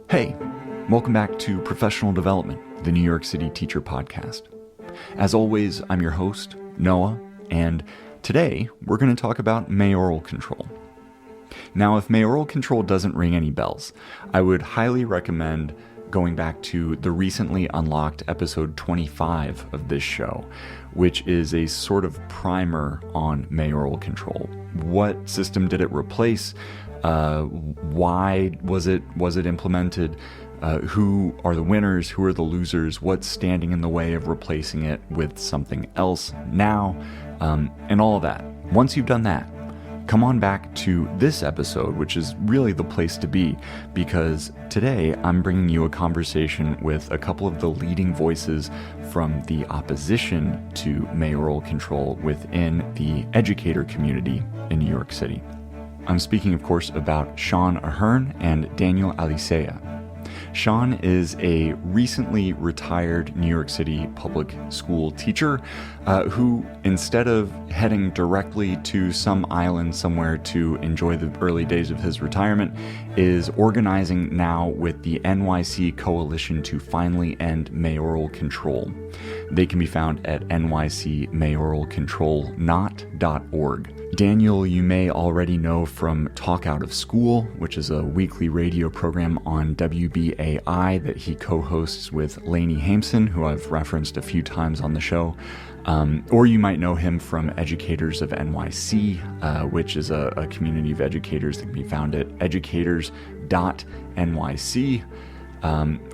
Hey, welcome back to Professional Development, the New York City Teacher Podcast. As always, I'm your host, Noah, and today we're going to talk about mayoral control. Now, if mayoral control doesn't ring any bells, I would highly recommend going back to the recently unlocked episode 25 of this show, which is a sort of primer on mayoral control. What system did it replace? Why was it implemented? Who are the winners? Who are the losers? What's standing in the way of replacing it with something else now? And all of that. Once you've done that, come on back to this episode, which is really the place to be, because today I'm bringing you a conversation with a couple of the leading voices from the opposition to mayoral control within the educator community in New York City. I'm speaking, of course, about Sean Ahern and Daniel Alicea. Sean is a recently retired New York City public school teacher who, instead of heading directly to some island somewhere to enjoy the early days of his retirement, is organizing now with the NYC Coalition to Finally End Mayoral Control. They can be found at nycmayoralcontrolnot.org. Daniel, you may already know from Talk Out of School, which is a weekly radio program on WBAI that he co-hosts with Lainey Hameson, who I've referenced a few times on the show. Or you might know him from Educators of NYC, which is a community of educators that can be found at educators.nyc.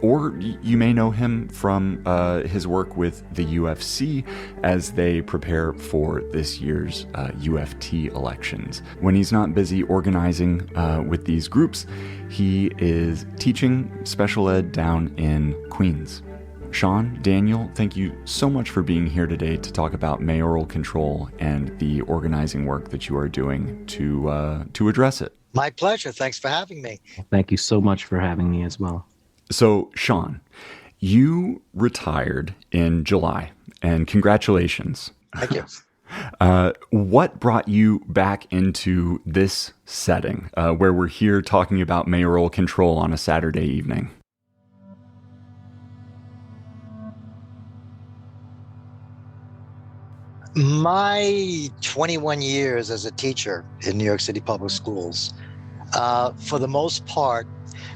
Or you may know him from his work with the UFC as they prepare for this year's UFT elections. When he's not busy organizing with these groups, he is teaching special ed down in Queens. Sean, Daniel, thank you so much for being here today to talk about mayoral control and the organizing work that you are doing to address it. My pleasure. Thanks for having me. Thank you so much for having me as well. So, Sean, you retired in July, and congratulations. Thank you. What brought you back into this setting where we're here talking about mayoral control on a Saturday evening? My 21 years as a teacher in New York City public schools, for the most part,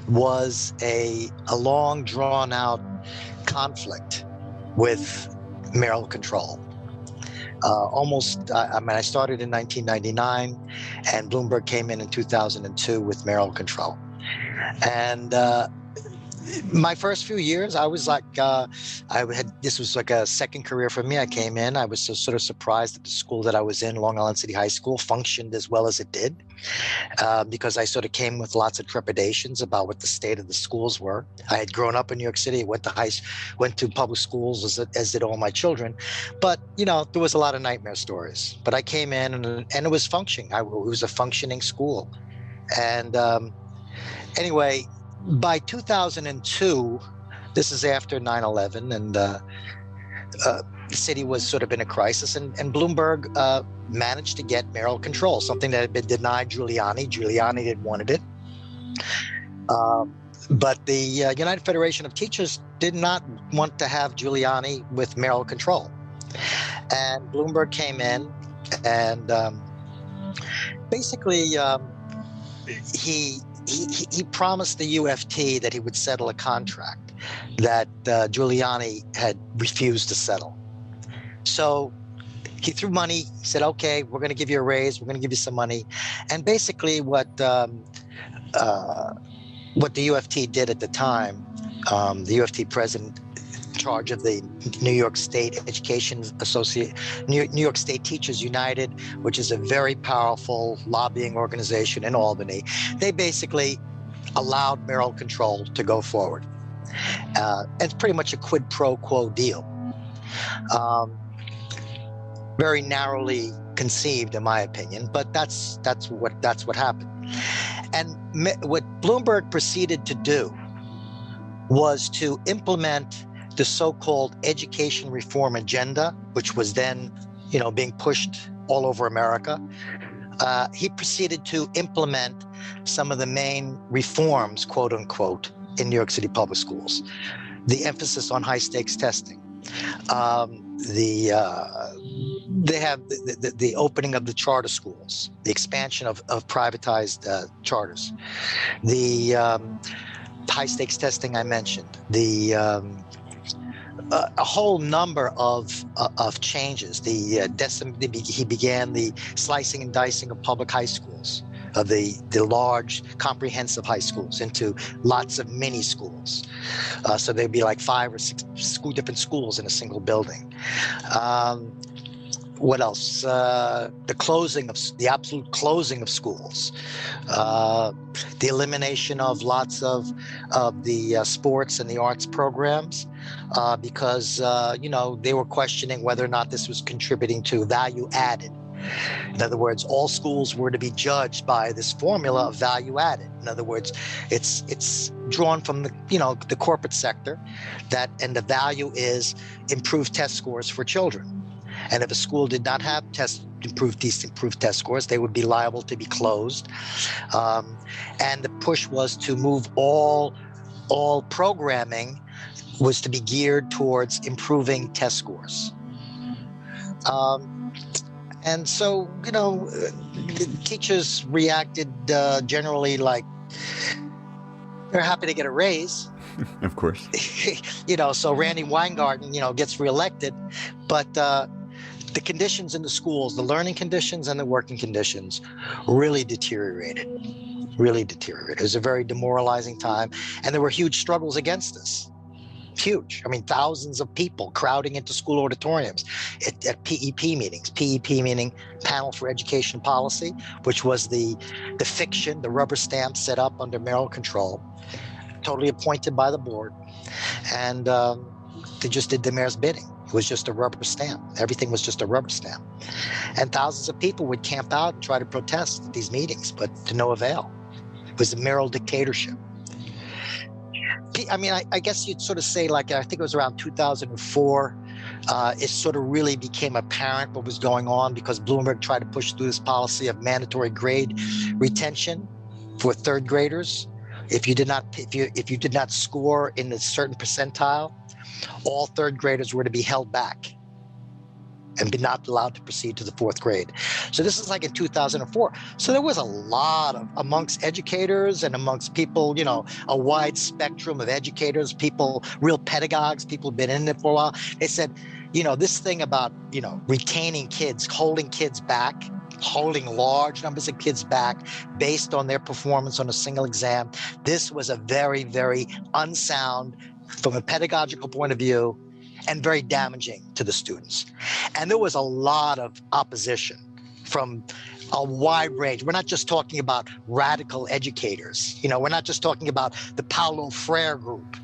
was a long, drawn-out conflict with mayoral control. I started in 1999, and Bloomberg came in 2002 with mayoral control. And my first few years, I was like, this was like a second career for me. I came in, I was so sort of surprised that the school that I was in, Long Island City High School, functioned as well as it did, because I sort of came with lots of trepidations about what the state of the schools were. I had grown up in New York City, went to public schools as did all my children, but there was a lot of nightmare stories. But I came in and it was functioning. It was a functioning school, and anyway. By 2002, this is after 9/11, and the city was sort of in a crisis, and Bloomberg managed to get mayoral control, something that had been denied Giuliani. Giuliani didn't want it. But the United Federation of Teachers did not want to have Giuliani with mayoral control. And Bloomberg came in, and basically he promised the UFT that he would settle a contract that Giuliani had refused to settle. So he threw money. He said, "Okay, we're going to give you a raise. We're going to give you some money." And basically, what the UFT did at the time, the UFT president in charge of the New York State Education New York State Teachers United, which is a very powerful lobbying organization in Albany, they basically allowed mayoral control to go forward. It's pretty much a quid pro quo deal. Very narrowly conceived, in my opinion, but that's what happened. And what Bloomberg proceeded to do was to implement the so-called education reform agenda, which was then, being pushed all over America. He proceeded to implement some of the main reforms, quote unquote, in New York City public schools. The emphasis on high stakes testing. They have the opening of the charter schools, the expansion of privatized charters, the high stakes testing I mentioned, a whole number of changes. He began the slicing and dicing of public high schools, of the large comprehensive high schools into lots of mini schools. So there'd be like 5 or 6 different schools in a single building. What else? The absolute closing of schools, the elimination of lots of the sports and the arts programs, because they were questioning whether or not this was contributing to value added. In other words, all schools were to be judged by this formula of value added. In other words, it's drawn from the corporate sector, and the value is improved test scores for children. And if a school did not have improved test scores, they would be liable to be closed. And the push was to move all programming was to be geared towards improving test scores. And so, teachers reacted generally like they're happy to get a raise. Of course. So Randy Weingarten, gets reelected, but the conditions in the schools, the learning conditions and the working conditions really deteriorated. It was a very demoralizing time, and there were huge struggles against this. Huge. I mean, thousands of people crowding into school auditoriums at PEP meetings. PEP meaning Panel for Education Policy, which was the fiction, the rubber stamp set up under mayoral control, totally appointed by the board. And they just did the mayor's bidding. It was just a rubber stamp. Everything was just a rubber stamp. And thousands of people would camp out and try to protest at these meetings, but to no avail. It was a mayoral dictatorship. I mean, I guess you'd sort of say, like, I think it was around 2004, it sort of really became apparent what was going on, because Bloomberg tried to push through this policy of mandatory grade retention for third graders. If you did not score in a certain percentile, all third graders were to be held back and be not allowed to proceed to the 4th grade. So this is like in 2004. So there was a lot amongst educators and amongst people, a wide spectrum of educators, people, real pedagogues, people who've been in it for a while. They said, this thing about, retaining kids, holding kids back, holding large numbers of kids back based on their performance on a single exam. This was a very, very unsound, from a pedagogical point of view, and very damaging to the students. And there was a lot of opposition from a wide range. We're not just talking about radical educators. We're not just talking about the Paulo Freire group.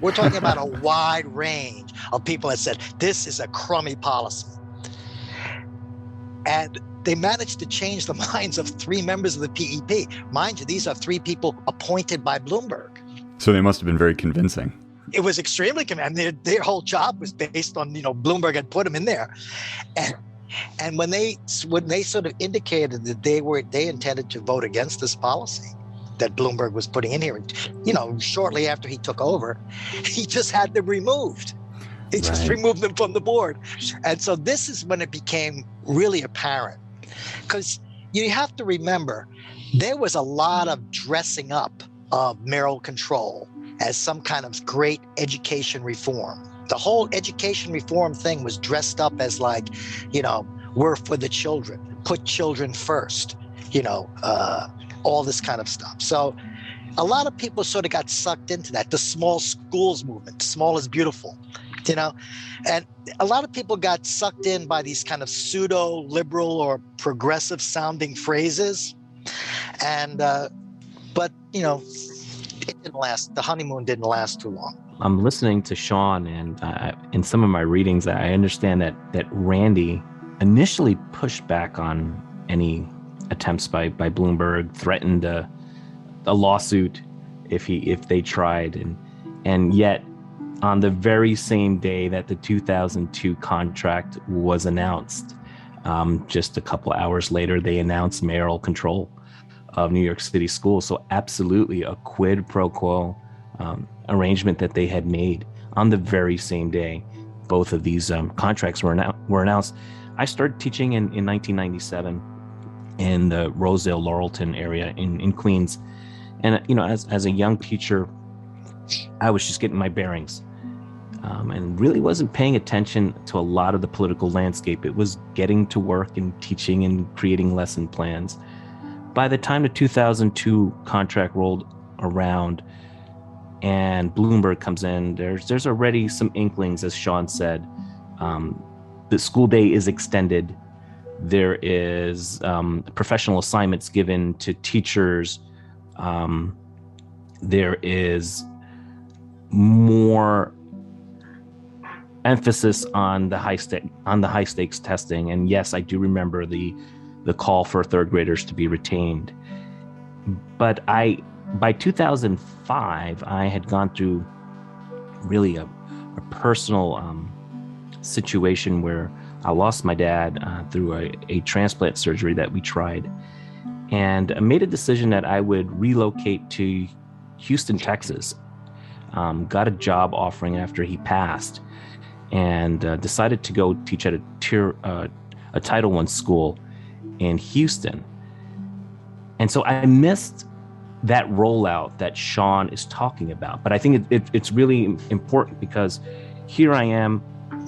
We're talking about a wide range of people that said, this is a crummy policy. And they managed to change the minds of 3 members of the PEP. Mind you, these are 3 people appointed by Bloomberg. So they must have been very convincing. It was extremely convincing. Their whole job was based on, Bloomberg had put them in there. And when they sort of indicated that they intended to vote against this policy that Bloomberg was putting in here, shortly after he took over, he just had them removed. He just removed them from the board. And so this is when it became really apparent, because you have to remember, there was a lot of dressing up of mayoral control as some kind of great education reform. The whole education reform thing was dressed up as like, we're for the children, put children first, all this kind of stuff. So a lot of people sort of got sucked into that, the small schools movement, small is beautiful, and a lot of people got sucked in by these kind of pseudo-liberal or progressive sounding phrases. And, but, it didn't last. The honeymoon didn't last too long. I'm listening to Sean, and in some of my readings, I understand that Randy initially pushed back on any attempts by Bloomberg, threatened a lawsuit if they tried, and yet on the very same day that the 2002 contract was announced, just a couple hours later, they announced mayoral control of New York City schools. So absolutely a quid pro quo arrangement that they had made on the very same day both of these contracts were announced. I started teaching in 1997 in the Rosedale, Laurelton area in Queens. And, as a young teacher, I was just getting my bearings and really wasn't paying attention to a lot of the political landscape. It was getting to work and teaching and creating lesson plans. By the time the 2002 contract rolled around and Bloomberg comes in, there's already some inklings, as Sean said. The school day is extended. There is professional assignments given to teachers. There is more emphasis on the high stakes testing. And yes, I do remember the call for third graders to be retained. But by 2005, I had gone through really a personal situation where I lost my dad through a transplant surgery that we tried, and I made a decision that I would relocate to Houston, Texas. Got a job offering after he passed, and decided to go teach at a Title I school in Houston. And so I missed that rollout that Sean is talking about. But I think it's really important because here I am,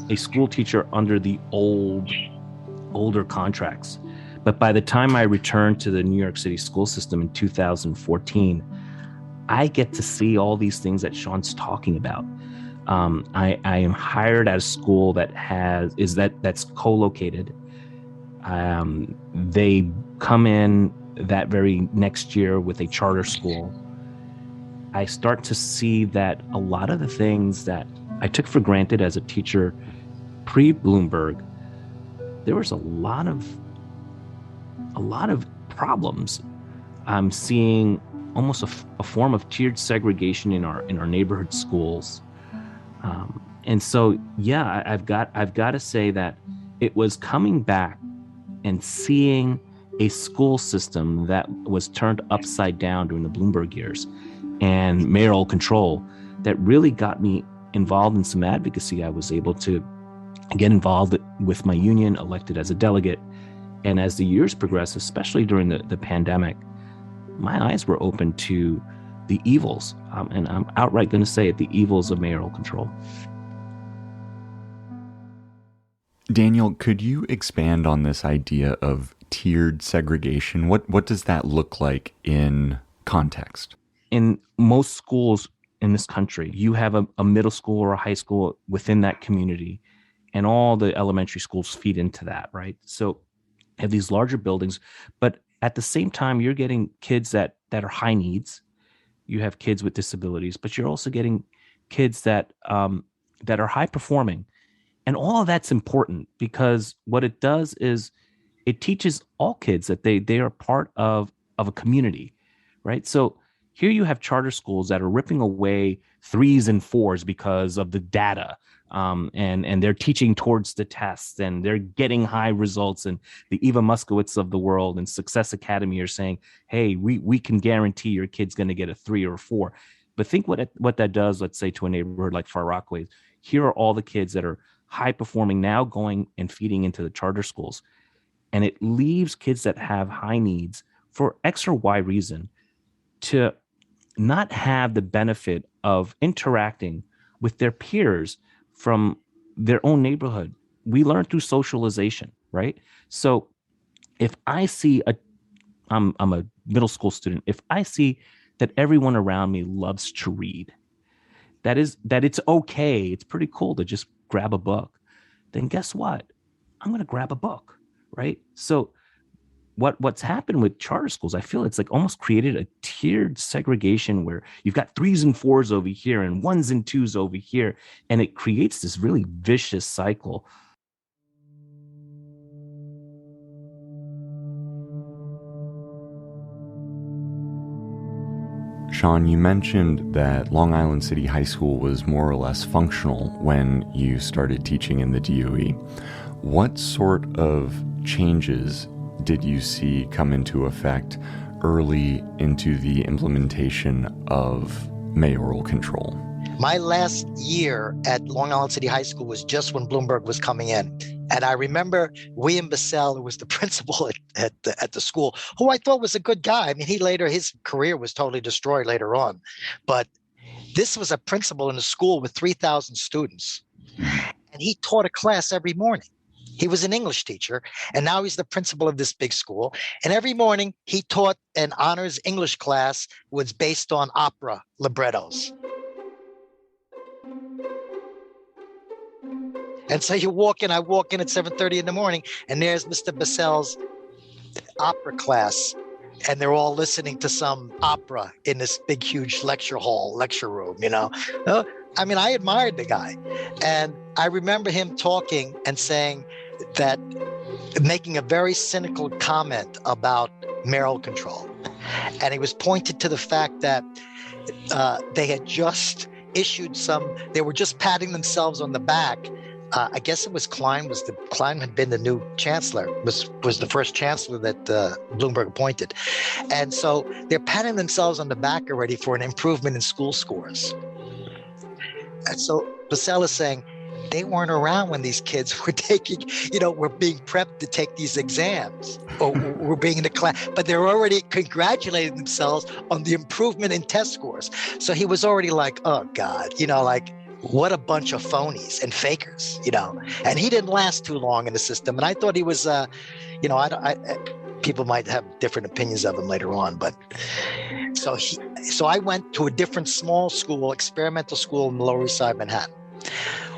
a school teacher under the older contracts. But by the time I returned to the New York City school system in 2014, I get to see all these things that Sean's talking about. I am hired at a school that's co-located. They come in that very next year with a charter school. I start to see that a lot of the things that I took for granted as a teacher pre-Bloomberg, there was a lot of problems. I'm seeing almost a form of tiered segregation in our neighborhood schools. And so, yeah, I've got to say that it was coming back and seeing a school system that was turned upside down during the Bloomberg years and mayoral control that really got me involved in some advocacy. I was able to get involved with my union, elected as a delegate. And as the years progressed, especially during the pandemic, my eyes were open to the evils. And I'm outright going to say it, the evils of mayoral control. Daniel, could you expand on this idea of tiered segregation? What does that look like in context? In most schools in this country, you have a middle school or a high school within that community, and all the elementary schools feed into that, right? So you have these larger buildings, but at the same time, you're getting kids that are high needs. You have kids with disabilities, but you're also getting kids that are high performing. And all of that's important because what it does is it teaches all kids that they are part of a community, right? So here you have charter schools that are ripping away 3s and 4s because of the data, and they're teaching towards the tests, and they're getting high results. And the Eva Muskowitz of the world and Success Academy are saying, hey, we can guarantee your kid's going to get a 3 or a 4. But think what that does, let's say, to a neighborhood like Far Rockaway. Here are all the kids that are high performing now going and feeding into the charter schools. And it leaves kids that have high needs for X or Y reason to not have the benefit of interacting with their peers from their own neighborhood. We learn through socialization, right? So if I see I'm a middle school student, if I see that everyone around me loves to read, that it's okay, it's pretty cool to just grab a book, then guess what? I'm going to grab a book, right? So what's happened with charter schools, I feel it's like almost created a tiered segregation where you've got 3s and 4s over here and 1s and 2s over here, and it creates this really vicious cycle. Sean, you mentioned that Long Island City High School was more or less functional when you started teaching in the DOE. What sort of changes did you see come into effect early into the implementation of mayoral control. My last year at Long Island City High School was just when Bloomberg was coming in. And I remember William Bissell, who was the principal at the school, who I thought was a good guy. I mean, his career was totally destroyed later on. But this was a principal in a school with 3,000 students. And he taught a class every morning. He was an English teacher, and now he's the principal of this big school. And every morning he taught an honors English class was based on opera librettos. And so I walk in at 7:30 in the morning, and there's Mr. Bissell's opera class, and they're all listening to some opera in this big, huge lecture room, I mean, I admired the guy. And I remember him talking and saying that, making a very cynical comment about mayoral control. And he was pointed to the fact that they had just issued they were just patting themselves on the back. I guess it was Klein had been the new chancellor, was the first chancellor that Bloomberg appointed. And so they're patting themselves on the back already for an improvement in school scores. And so Bissell is saying they weren't around when these kids were were being prepped to take these exams or were being in the class, but they're already congratulating themselves on the improvement in test scores. So he was already like, oh God, what a bunch of phonies and fakers, and he didn't last too long in the system. And I thought he was, people might have different opinions of him later on, but so I went to a different small school, experimental school in the Lower East Side, Manhattan,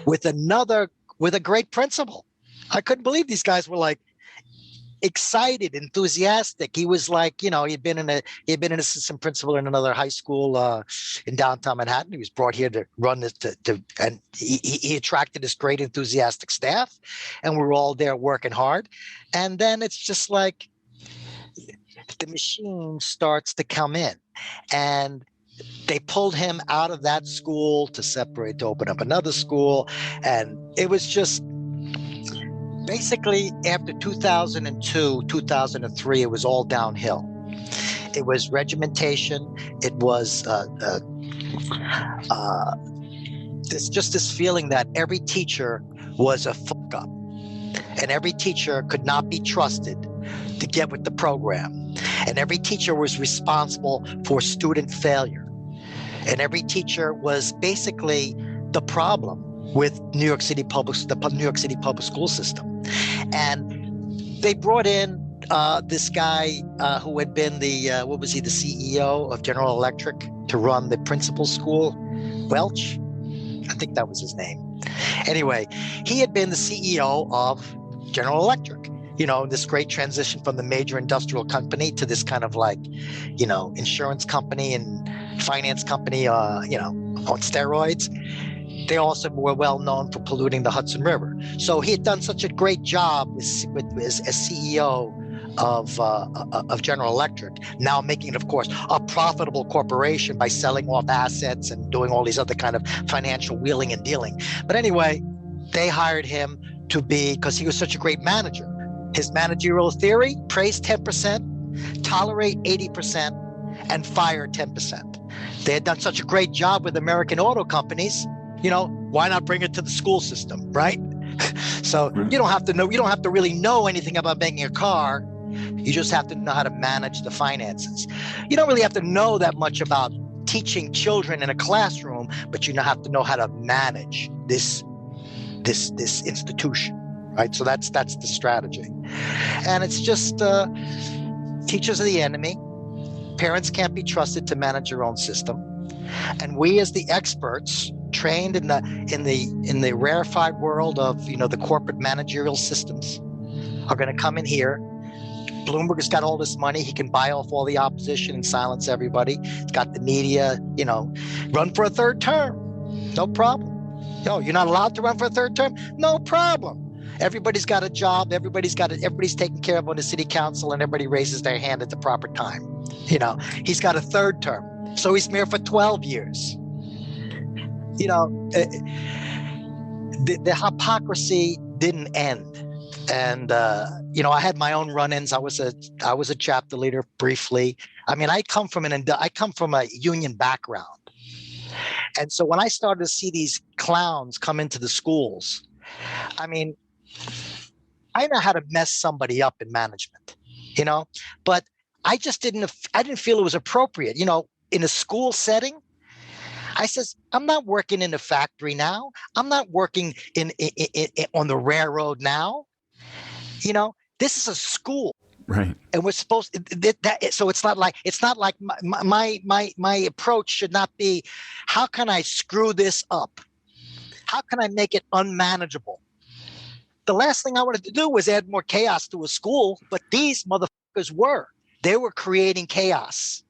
with a great principal. I couldn't believe these guys were like excited, enthusiastic. He was like, he had been an assistant principal in another high school in downtown Manhattan. He was brought here to run this, and he attracted this great enthusiastic staff, and we were all there working hard. And then it's just like the machine starts to come in, and they pulled him out of that school to open up another school. And it was just basically after 2002, 2003, it was all downhill. It was regimentation. It was this feeling that every teacher was a fuck up, and every teacher could not be trusted to get with the program, and every teacher was responsible for student failure, and every teacher was basically the problem with the New York City public school system. And they brought in this guy who had been the CEO of General Electric to run the principal school, Welch, I think that was his name. Anyway, he had been the CEO of General Electric, this great transition from the major industrial company to this kind of insurance company and finance company, on steroids. They also were well known for polluting the Hudson River. So he had done such a great job as CEO of General Electric, now making it, of course, a profitable corporation by selling off assets and doing all these other kind of financial wheeling and dealing. But anyway, they hired him because he was such a great manager. His managerial theory: praise 10%, tolerate 80%, and fire 10%. They had done such a great job with American auto companies. Why not bring it to the school system, right? So you don't have to really know anything about making a car. You just have to know how to manage the finances. You don't really have to know that much about teaching children in a classroom, but you have to know how to manage this institution, right? So that's the strategy. And it's just teachers are the enemy. Parents can't be trusted to manage their own system. And we, as the experts, trained in the rarefied world of the corporate managerial systems, are going to come in here. Bloomberg has got all this money. He can buy off all the opposition and silence everybody. He's got the media, run for a third term. No problem. You're not allowed to run for a third term? No problem. Everybody's got a job. Everybody's taken care of on the city council, and everybody raises their hand at the proper time. He's got a third term. So he's mayor for 12 years. The hypocrisy didn't end. And, I had my own run-ins. I was a chapter leader briefly. I mean, I come from a union background. And so when I started to see these clowns come into the schools, I mean, I know how to mess somebody up in management, but I didn't feel it was appropriate, in a school setting. I says, I'm not working in a factory now. I'm not working in on the railroad now. This is a school. Right. And we're supposed that, so it's not like my approach should not be, how can I screw this up? How can I make it unmanageable? The last thing I wanted to do was add more chaos to a school, but these motherfuckers they were creating chaos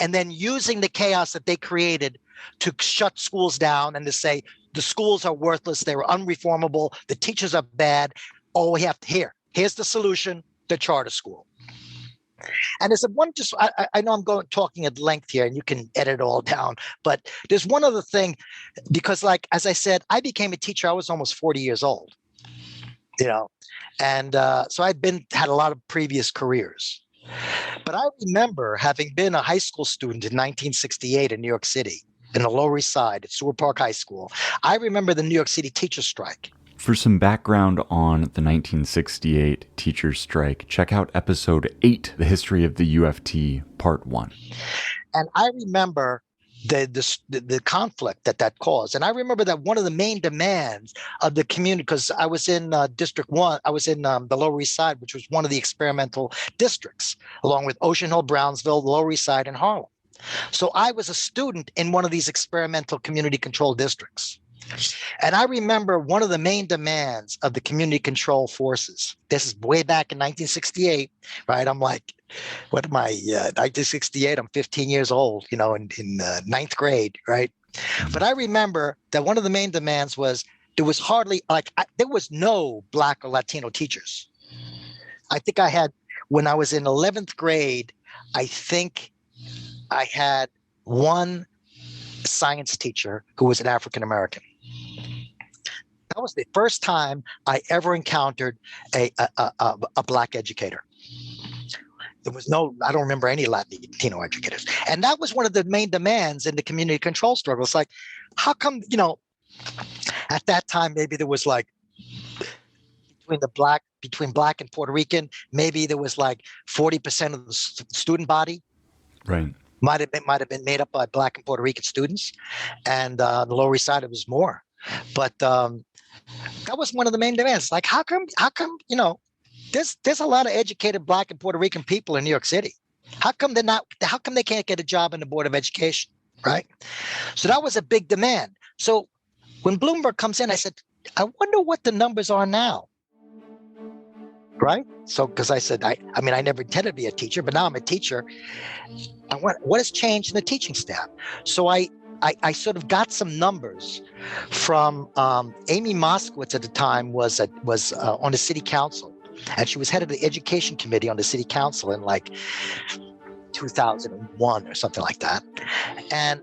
and then using the chaos that they created to shut schools down and to say the schools are worthless, they were unreformable, the teachers are bad. All we have to here's the solution, the charter school. And there's I know I'm talking at length here and you can edit it all down, but there's one other thing, because as I said, I became a teacher, I was almost 40 years old, and so I'd had a lot of previous careers. But I remember having been a high school student in 1968 in New York City, in the Lower East Side at Seward Park High School. I remember the New York City teacher strike. For some background on the 1968 teachers' strike, check out episode 8, The History of the UFT, Part 1. And I remember the conflict that caused. And I remember that one of the main demands of the community, because I was in District 1, I was in the Lower East Side, which was one of the experimental districts, along with Ocean Hill, Brownsville, the Lower East Side, and Harlem. So I was a student in one of these experimental community control districts. And I remember one of the main demands of the community control forces, this is way back in 1968, right? I'm like, what am I, 1968, I'm 15 years old, in ninth grade, right? But I remember that one of the main demands was there was hardly, there was no Black or Latino teachers. I think when I was in 11th grade, I think I had one science teacher who was an African American. That was the first time I ever encountered a Black educator. There was I don't remember any Latino educators. And that was one of the main demands in the community control struggle. It's like, how come, at that time, maybe there was between Black and Puerto Rican, maybe there was 40% of the student body. Right. Might have been made up by Black and Puerto Rican students. And the Lower East Side, it was more. But that was one of the main demands. How come, there's a lot of educated Black and Puerto Rican people in New York City. How come they can't get a job in the Board of Education, right? So that was a big demand. So when Bloomberg comes in, I said, I wonder what the numbers are now, right? So, because I said, I never intended to be a teacher, but now I'm a teacher. What has changed in the teaching staff? So I sort of got some numbers from Amy Moskowitz at the time was on the city council, and she was head of the education committee on the city council in 2001 or something like that. And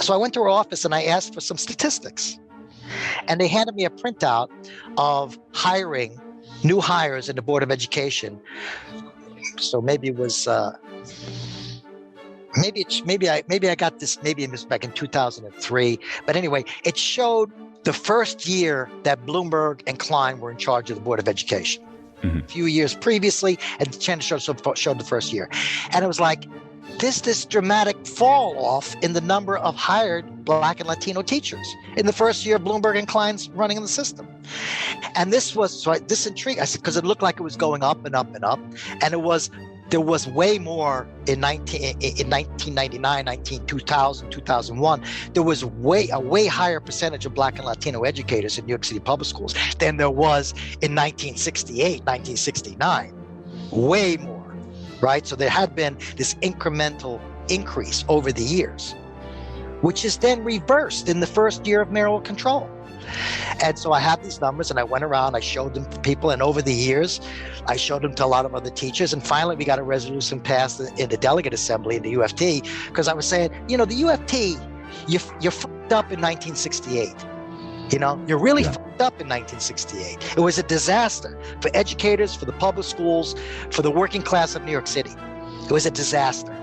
so I went to her office and I asked for some statistics, and they handed me a printout of hiring new hires in the Board of Education. So maybe it was. Maybe I got this, maybe it was back in 2003. But anyway, it showed the first year that Bloomberg and Klein were in charge of the Board of Education. Mm-hmm. A few years previously, and the chance showed the first year. And it was this dramatic fall off in the number of hired Black and Latino teachers in the first year of Bloomberg and Klein's running in the system. And this intrigued us because it looked like it was going up and up and up. And there was way more in 1999, 2000, 2001. There was a way higher percentage of Black and Latino educators in New York City public schools than there was in 1968, 1969. Way more, right? So there had been this incremental increase over the years, which is then reversed in the first year of mayoral control. And so I have these numbers and I went around, I showed them to people, and over the years, I showed them to a lot of other teachers. And finally, we got a resolution passed in the delegate assembly in the UFT, because I was saying, the UFT, you're fucked up in 1968. You're really fucked up in 1968. It was a disaster for educators, for the public schools, for the working class of New York City. It was a disaster.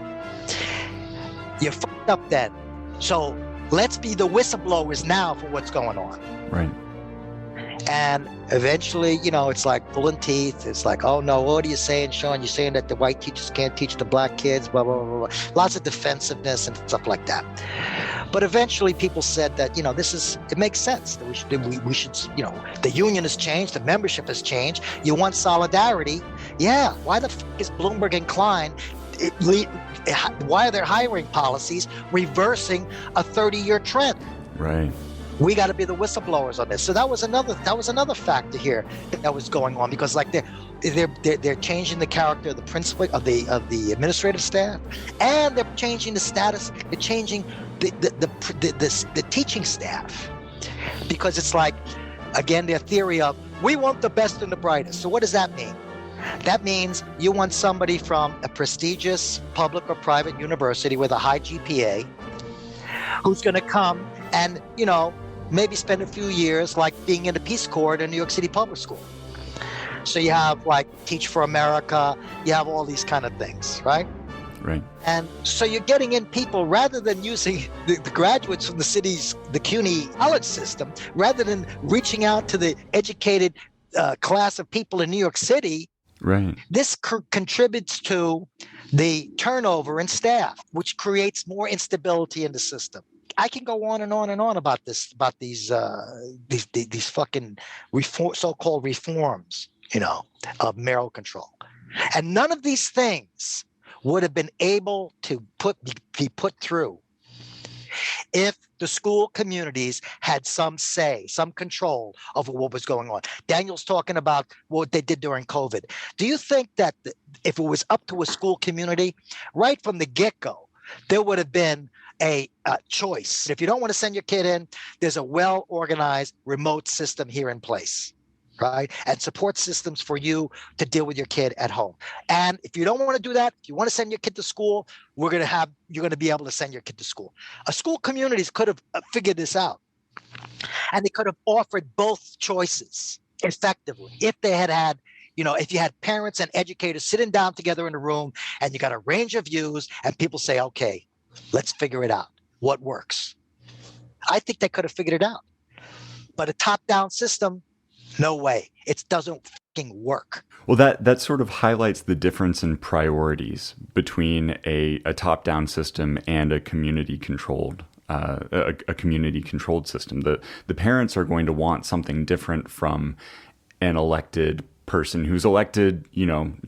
You're fucked up then. So Let's be the whistleblowers now for what's going on. Right. And eventually, it's like pulling teeth. It's like, oh no, what are you saying, Sean? You're saying that the white teachers can't teach the black kids, blah, blah, blah, blah. Lots of defensiveness and stuff like that. But eventually people said that, it makes sense that we should, the union has changed, the membership has changed. You want solidarity. Yeah. Why the fuck is Bloomberg and Klein, why are their hiring policies reversing a 30-year trend? Right. We got to be the whistleblowers on this. So that was another factor here that was going on, because like they're changing the character of the principal, of the administrative staff, and they're changing the status. They're changing the teaching staff, because it's like, again, their theory of we want the best and the brightest. So what does that mean? That means you want somebody from a prestigious public or private university with a high GPA who's going to come and, maybe spend a few years like being in the Peace Corps in New York City Public School. So you have like Teach for America, you have all these kind of things, right? Right. And so you're getting in people, rather than using the graduates from the CUNY college system, rather than reaching out to the educated class of people in New York City. Right. This contributes to the turnover in staff, which creates more instability in the system. I can go on and on and on about this, about these fucking so-called reforms, of mayoral control, and none of these things would have been able to be put through if the school communities had some say, some control over what was going on. Daniel's talking about what they did during COVID. Do you think that if it was up to a school community, right from the get-go, there would have been a choice? If you don't want to send your kid in, there's a well-organized remote system here in place, right? And support systems for you to deal with your kid at home. And if you don't want to do that, if you want to send your kid to school, you're going to be able to send your kid to school. School communities could have figured this out, and they could have offered both choices effectively if they had if you had parents and educators sitting down together in a room, and you got a range of views, and people say, okay, let's figure it out. What works? I think they could have figured it out. But a top-down system, no way. It doesn't fucking work. Well, that sort of highlights the difference in priorities between a top-down system and a community-controlled system. The parents are going to want something different from an elected person who's elected,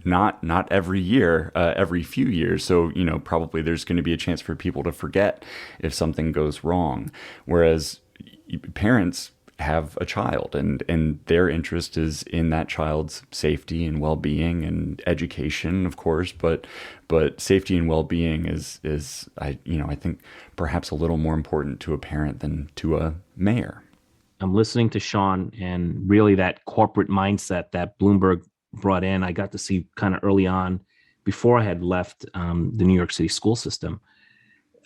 not every year, every few years. So, probably there's going to be a chance for people to forget if something goes wrong. Whereas parents have a child, and their interest is in that child's safety and well-being and education, of course, but safety and well-being is I think perhaps a little more important to a parent than to a mayor. I'm listening to Sean, and really that corporate mindset that Bloomberg brought in, I got to see kind of early on before I had left the New York City school system.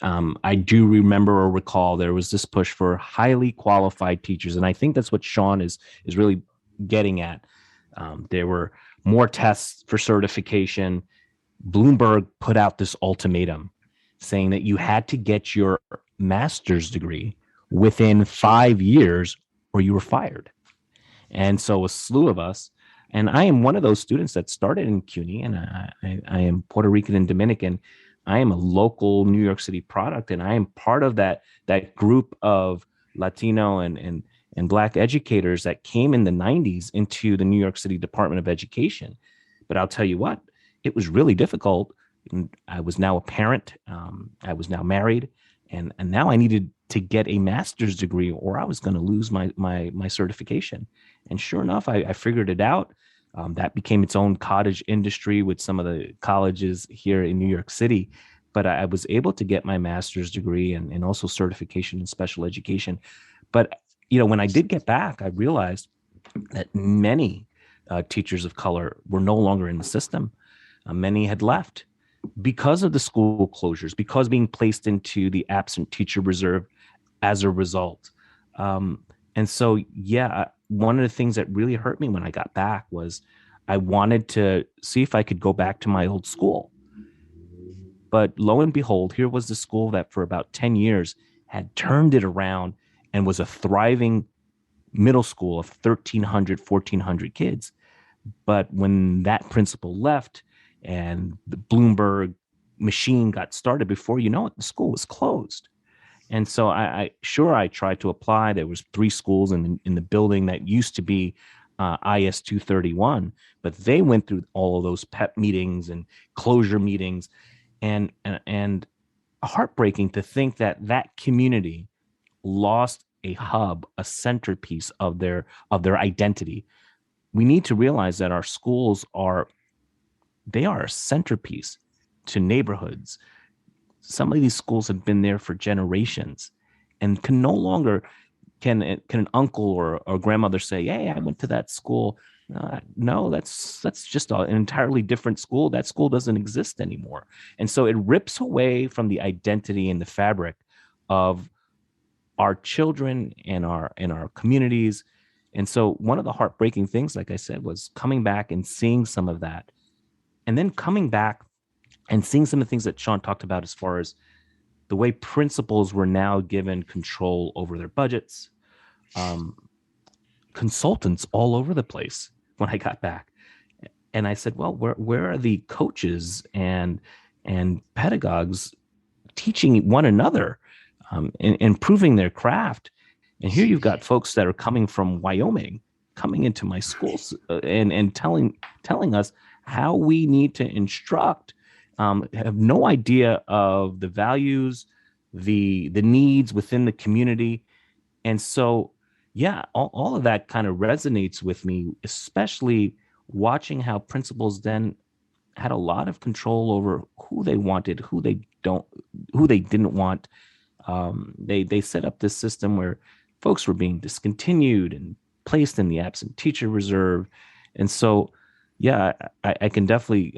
I do remember or recall there was this push for highly qualified teachers. And I think that's what Sean is really getting at. There were more tests for certification. Bloomberg put out this ultimatum saying that you had to get your master's degree within 5 years or you were fired. And so a slew of us, and I am one of those students that started in CUNY, and I am Puerto Rican and Dominican. I am a local New York City product, and I am part of that group of Latino and Black educators that came in the 90s into the New York City Department of Education. But I'll tell you what, it was really difficult. I was now a parent. I was now married, and now I needed to get a master's degree or I was going to lose my certification. And sure enough, I figured it out. That became its own cottage industry with some of the colleges here in New York City. But I was able to get my master's degree and also certification in special education. But, when I did get back, I realized that many teachers of color were no longer in the system. Many had left because of the school closures, because being placed into the absent teacher reserve as a result. And so, one of the things that really hurt me when I got back was I wanted to see if I could go back to my old school. But lo and behold, here was the school that for about 10 years had turned it around and was a thriving middle school of 1,300, 1,400 kids. But when that principal left and the Bloomberg machine got started, before you know it, the school was closed. And so I tried to apply. There was 3 schools in the building that used to be IS 231, but they went through all of those PEP meetings and closure meetings, and heartbreaking to think that that community lost a hub, a centerpiece of their identity. We need to realize that our schools are a centerpiece to neighborhoods. Some of these schools have been there for generations, and can no longer can an uncle or grandmother say, "Hey, I went to that school." No, that's just an entirely different school. That school doesn't exist anymore, and so it rips away from the identity and the fabric of our children and our communities. And so one of the heartbreaking things, like I said, was coming back and seeing some of that, and then coming back and seeing some of the things that Sean talked about as far as the way principals were now given control over their budgets, consultants all over the place when I got back. And I said, well, where are the coaches and pedagogues teaching one another, and improving their craft? And here you've got folks that are coming from Wyoming, coming into my schools and telling us how we need to instruct, have no idea of the values, the needs within the community. And so, yeah, all of that kind of resonates with me, especially watching how principals then had a lot of control over who they wanted, who they didn't want. They set up this system where folks were being discontinued and placed in the absent teacher reserve. And so, yeah, I can definitely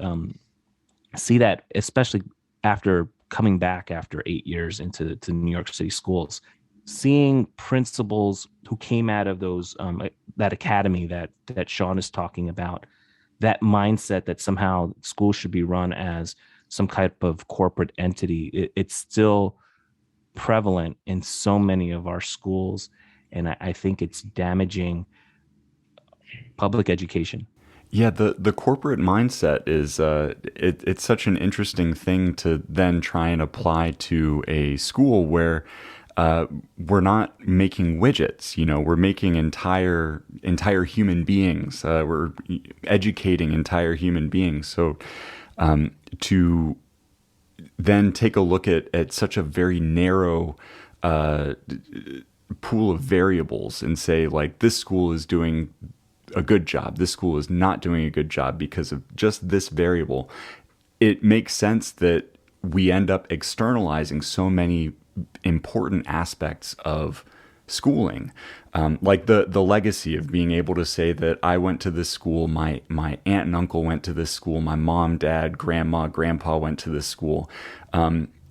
see that, especially after coming back after 8 years into New York City schools, seeing principals who came out of those that academy that Sean is talking about, that mindset that somehow schools should be run as some type of corporate entity. It's still prevalent in so many of our schools, and I think it's damaging public education. Yeah, the corporate mindset is it's such an interesting thing to then try and apply to a school where we're not making widgets. We're making entire human beings. We're educating entire human beings. So to then take a look at such a very narrow pool of variables and say, like, this school is doing a good job, this school is not doing a good job because of just this variable, it makes sense that we end up externalizing so many important aspects of schooling, like the legacy of being able to say that I went to this school, my aunt and uncle went to this school, my mom, dad, grandma, grandpa went to this school.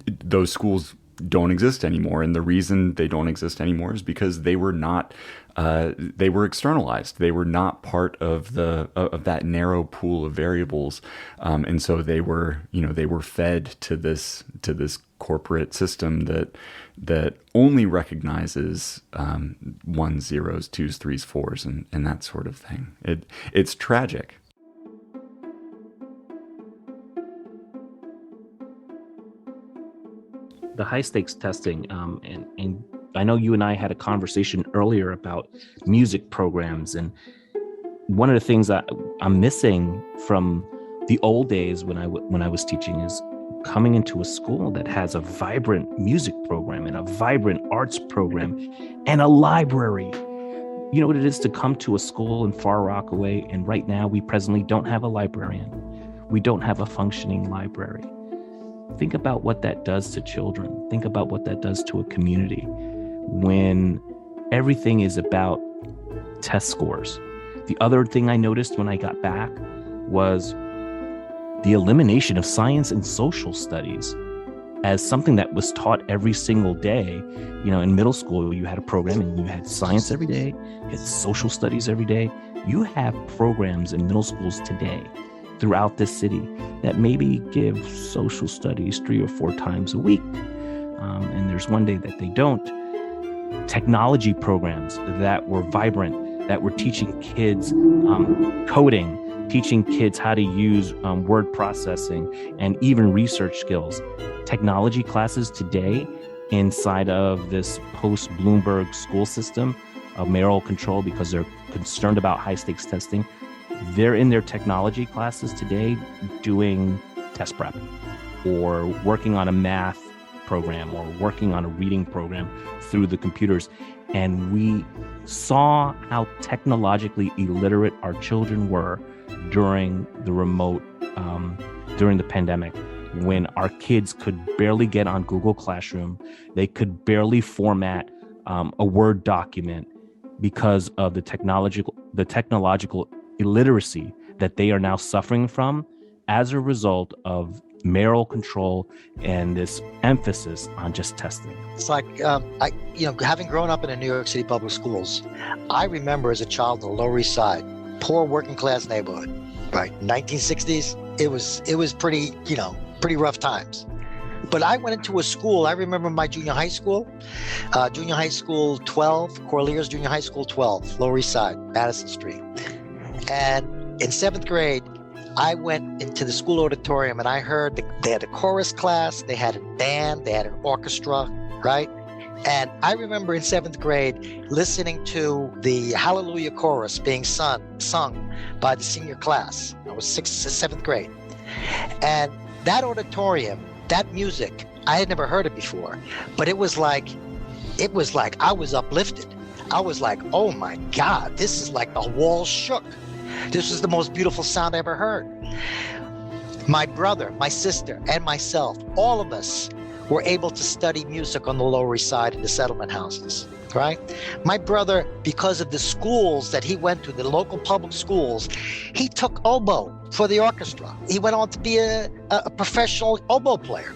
Those schools don't exist anymore, and the reason they don't exist anymore is because they were not they were externalized. They were not part of that narrow pool of variables, and so they were fed to this corporate system that only recognizes 1s, 0s, 2s, 3s, 4s, and that sort of thing. It's tragic. The high stakes testing, and I know you and I had a conversation earlier about music programs, and one of the things that I'm missing from the old days when I was teaching is coming into a school that has a vibrant music program and a vibrant arts program and a library. You know what it is to come to a school in Far Rockaway, and right now we presently don't have a librarian. We don't have a functioning library. Think about what that does to children. Think about what that does to a community when everything is about test scores. The other thing I noticed when I got back was the elimination of science and social studies as something that was taught every single day. In middle school, you had a program and you had science every day, you had social studies every day. You have programs in middle schools today throughout this city that maybe give social studies 3 or 4 times a week. and there's one day that they don't, technology programs that were vibrant, that were teaching kids coding, teaching kids how to use word processing and even research skills. Technology classes today inside of this post-Bloomberg school system of mayoral control, because they're concerned about high-stakes testing, they're in their technology classes today doing test prep or working on a math program or working on a reading program through the computers. And we saw how technologically illiterate our children were during the during the pandemic, when our kids could barely get on Google Classroom. They could barely format a Word document because of the technological illiteracy that they are now suffering from as a result of mayoral control and this emphasis on just testing. It's like, having grown up in the New York City public schools, I remember as a child on the Lower East Side, poor working class neighborhood, right? 1960s, it was pretty rough times. But I went into a school, I remember my junior high school 12, Corlears Junior High School 12, Lower East Side, Madison Street. And in 7th grade, I went into the school auditorium and I heard they had a chorus class, they had a band, they had an orchestra, right? And I remember in 7th grade listening to the Hallelujah chorus being sung by the senior class. I was 7th grade. And that auditorium, that music, I had never heard it before, but it was like I was uplifted. I was like, oh my God, this is like the walls shook. This was the most beautiful sound I ever heard. My brother, my sister, and myself, all of us were able to study music on the Lower East Side in the settlement houses, right? My brother, because of the schools that he went to, the local public schools, he took oboe for the orchestra. He went on to be a professional oboe player,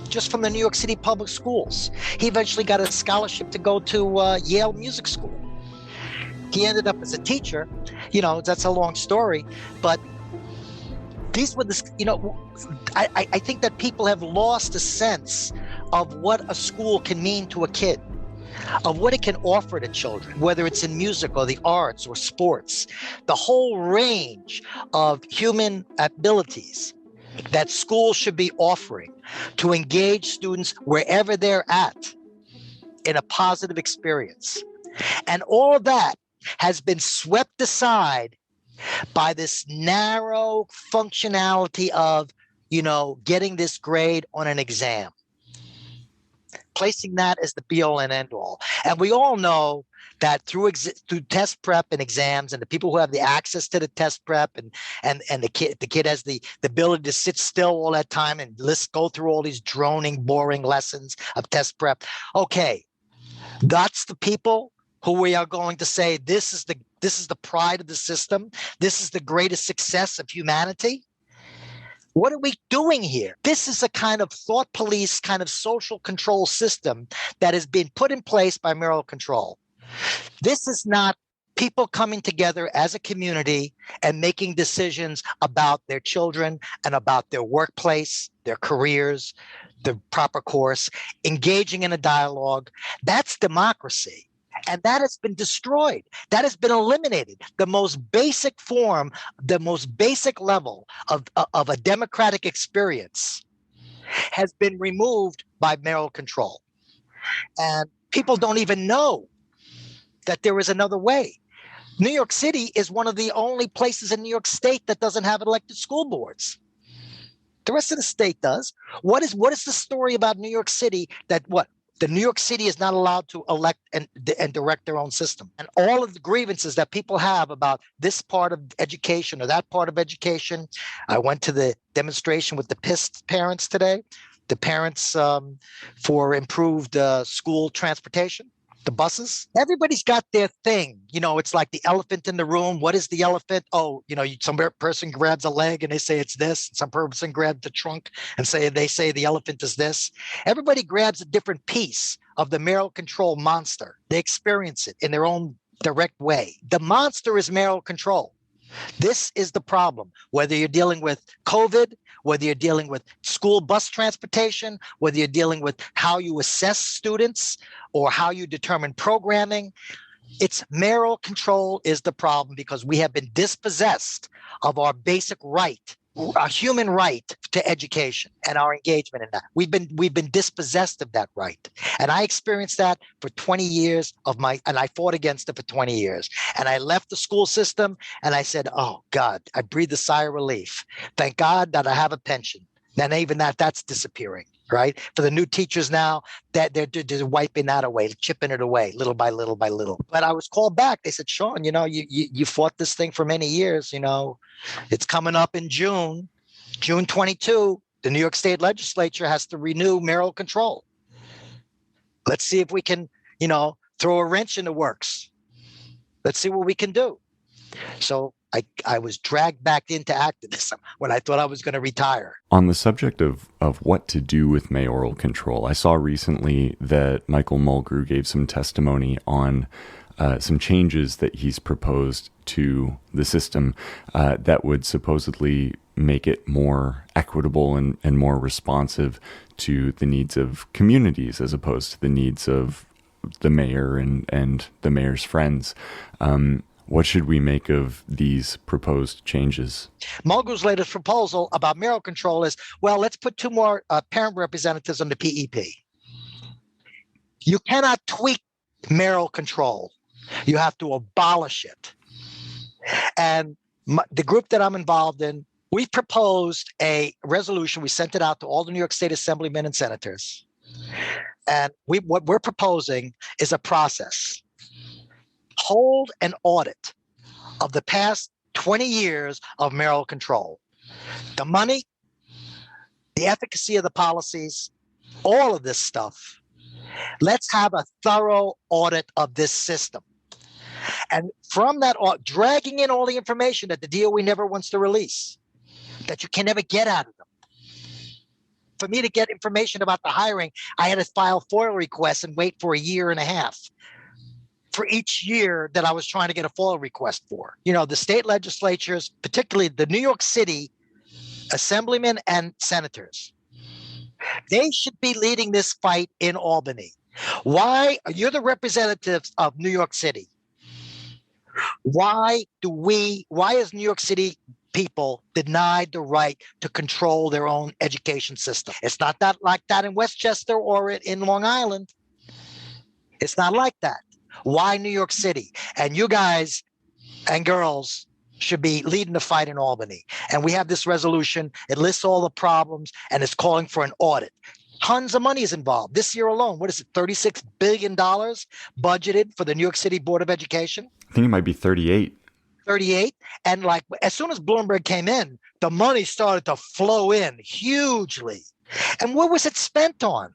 just from the New York City public schools. He eventually got a scholarship to go to Yale Music School. He ended up as a teacher. That's a long story, but these were I think that people have lost a sense of what a school can mean to a kid, of what it can offer to children, whether it's in music or the arts or sports, the whole range of human abilities that schools should be offering to engage students wherever they're at in a positive experience. And all of that has been swept aside by this narrow functionality of, getting this grade on an exam, placing that as the be-all and end-all. And we all know that through test prep and exams, and the people who have the access to the test prep, and the kid has the ability to sit still all that time and go through all these droning, boring lessons of test prep. Okay, that's the people who we are going to say, this is the pride of the system. This is the greatest success of humanity. What are we doing here? This is a kind of thought police, kind of social control system that has been put in place by mayoral control. This is not people coming together as a community and making decisions about their children and about their workplace, their careers, the proper course, engaging in a dialogue. That's democracy. And that has been destroyed. That has been eliminated. The most basic form, the most basic level of a democratic experience has been removed by mayoral control. And people don't even know that there is another way. New York City is one of the only places in New York State that doesn't have elected school boards. The rest of the state does. What is the story about New York City that the New York City is not allowed to elect and direct their own system. And all of the grievances that people have about this part of education or that part of education. I went to the demonstration with the pissed parents today, the parents for improved school transportation, the buses. Everybody's got their thing. It's like the elephant in the room. What is the elephant? Oh, some person grabs a leg and they say it's this. Some person grabs the trunk and they say the elephant is this. Everybody grabs a different piece of the mayoral control monster. They experience it in their own direct way. The monster is mayoral control. This is the problem. Whether you're dealing with COVID, whether you're dealing with school bus transportation, whether you're dealing with how you assess students or how you determine programming. It's mayoral control is the problem because we have been dispossessed of our basic right, a human right to education and our engagement in that. We've been dispossessed of that right. And I experienced that for 20 years and I fought against it for 20 years. And I left the school system and I said, oh God, I breathed a sigh of relief. Thank God that I have a pension. And even that's disappearing, right? For the new teachers now, that they're just wiping that away, chipping it away little by little by little. But I was called back. They said, Sean, you fought this thing for many years. It's coming up in June 22. The New York State Legislature has to renew mayoral control. Let's see if we can, throw a wrench in the works. Let's see what we can do. So I was dragged back into activism when I thought I was going to retire. On the subject of what to do with mayoral control, I saw recently that Michael Mulgrew gave some testimony on some changes that he's proposed to the system that would supposedly make it more equitable and more responsive to the needs of communities as opposed to the needs of the mayor and the mayor's friends. What should we make of these proposed changes? Mulgrew's latest proposal about mayoral control is, well, let's put 2 more parent representatives on the PEP. You cannot tweak mayoral control. You have to abolish it. And the group that I'm involved in, we proposed a resolution. We sent it out to all the New York State assemblymen and senators. And what we're proposing is a process. Hold an audit of the past 20 years of mayoral control. The money, the efficacy of the policies, all of this stuff. Let's have a thorough audit of this system. And from that, dragging in all the information that the DOE never wants to release, that you can never get out of them. For me to get information about the hiring, I had to file FOIL requests and wait for a year and a half. For each year that I was trying to get a FOIL request for. The state legislatures, particularly the New York City assemblymen and senators, they should be leading this fight in Albany. Why? You're the representatives of New York City. Why is New York City people denied the right to control their own education system? It's not that like that in Westchester or in Long Island. It's not like that. Why New York City? And you guys and girls should be leading the fight in Albany. And we have this resolution. It lists all the problems and it's calling for an audit. Tons of money is involved. This year alone, what is it, $36 billion budgeted for the New York City Board of Education? I think it might be 38. 38. And as soon as Bloomberg came in, the money started to flow in hugely. And what was it spent on?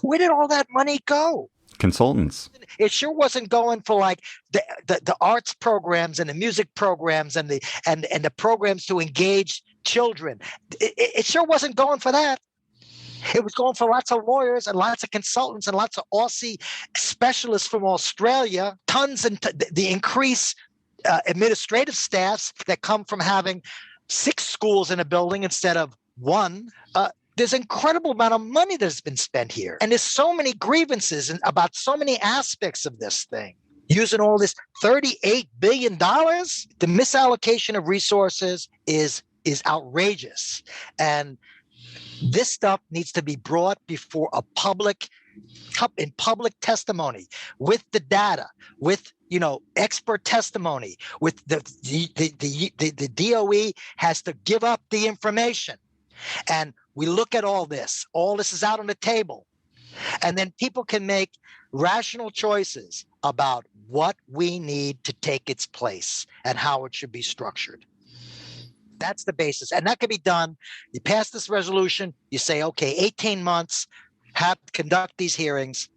Where did all that money go? Consultants. It sure wasn't going for the arts programs and the music programs and the programs to engage children. It sure wasn't going for that. It was going for lots of lawyers and lots of consultants and lots of Aussie specialists from Australia, tons and the increased administrative staffs that come from having 6 schools in a building instead of 1. There's an incredible amount of money that's been spent here. And there's so many grievances about so many aspects of this thing. Using all this $38 billion, the misallocation of resources is outrageous. And this stuff needs to be brought before in public testimony with the data, with expert testimony, with the DOE has to give up the information. And we look at all this is out on the table. And then people can make rational choices about what we need to take its place and how it should be structured. That's the basis. And that can be done. You pass this resolution, you say, okay, 18 months, conduct these hearings,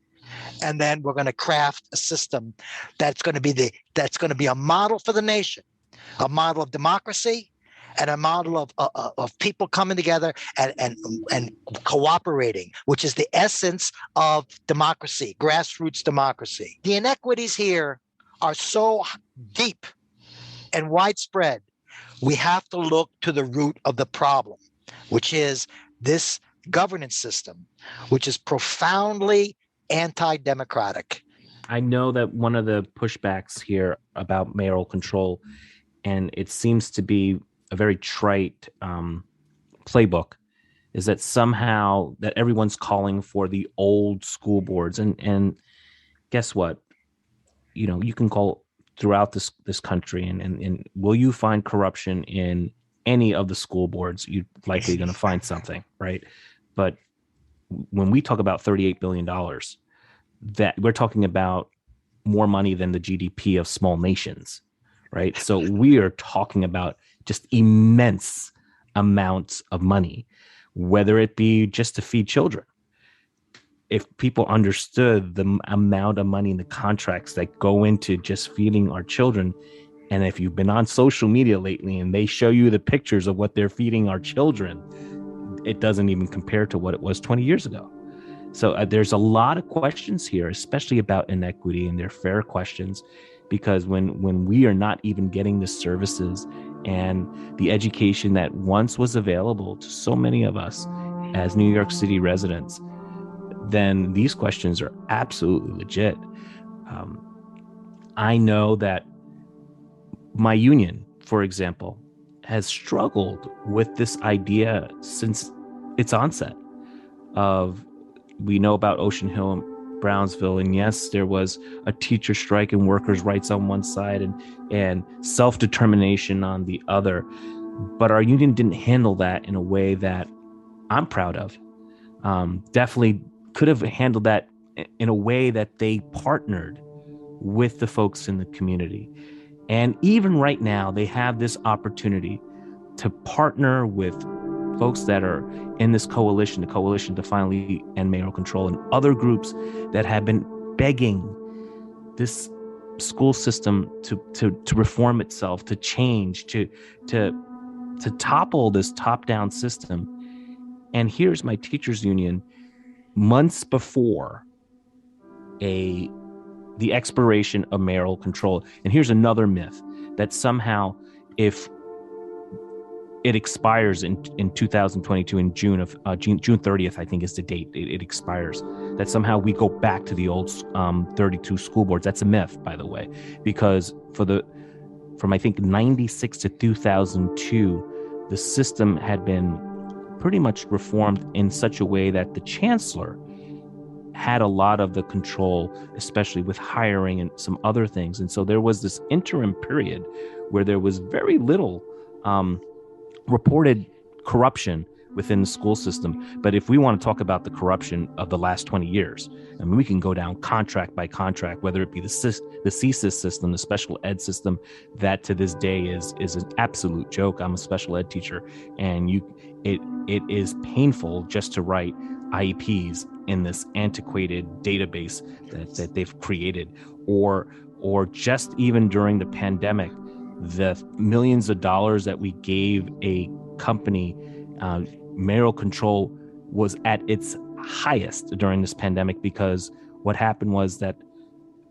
and then we're going to craft a system that's going to be a model for the nation, a model of democracy, and a model of people coming together and cooperating, which is the essence of democracy, grassroots democracy. The inequities here are so deep and widespread. we have to look to the root of the problem, which is this governance system, which is profoundly anti-democratic. I know that one of the pushbacks here about mayoral control, and it seems to be a very trite playbook, is that somehow that everyone's calling for the old school boards. And guess what? You can call throughout this country, and will you find corruption in any of the school boards? You're likely going to find something, right? But when we talk about $38 billion, that we're talking about more money than the GDP of small nations, right? So we are talking about just immense amounts of money, whether it be just to feed children. If people understood the amount of money in the contracts that go into just feeding our children, and if you've been on social media lately and they show you the pictures of what they're feeding our children, it doesn't even compare to what it was 20 years ago. So there's a lot of questions here, especially about inequity, and they're fair questions, because when we are not even getting the services and the education that once was available to so many of us as New York City residents, then these questions are absolutely legit. I know that my union, for example, has struggled with this idea since its onset. We know about Ocean Hill and Brownsville, and yes, there was a teacher strike and workers' rights on one side and self-determination on the other, but our union didn't handle that in a way that I'm proud of. Definitely could have handled that in a way that they partnered with the folks in the community. And even right now, they have this opportunity to partner with folks that are in this coalition, the Coalition to Finally End Mayoral Control, and other groups that have been begging this school system to reform itself, to change, to topple this top-down system. And here's my teachers union months before the expiration of mayoral control. And here's another myth, that somehow if it expires in 2022 in June 30th, I think is the date it expires, that somehow we go back to the old 32 school boards. That's a myth, by the way, because from I think 96 to 2002, the system had been pretty much reformed in such a way that the chancellor had a lot of the control, especially with hiring and some other things. And so there was this interim period where there was very little reported corruption within the school system. But if we want to talk about the corruption of the last 20 years, I mean, we can go down contract by contract, whether it be the CSIS system, the special ed system, that to this day is an absolute joke. I'm a special ed teacher, and it is painful just to write IEPs in this antiquated database that they've created, or just even during the pandemic, the millions of dollars that we gave a company, mayoral control was at its highest during this pandemic, because what happened was that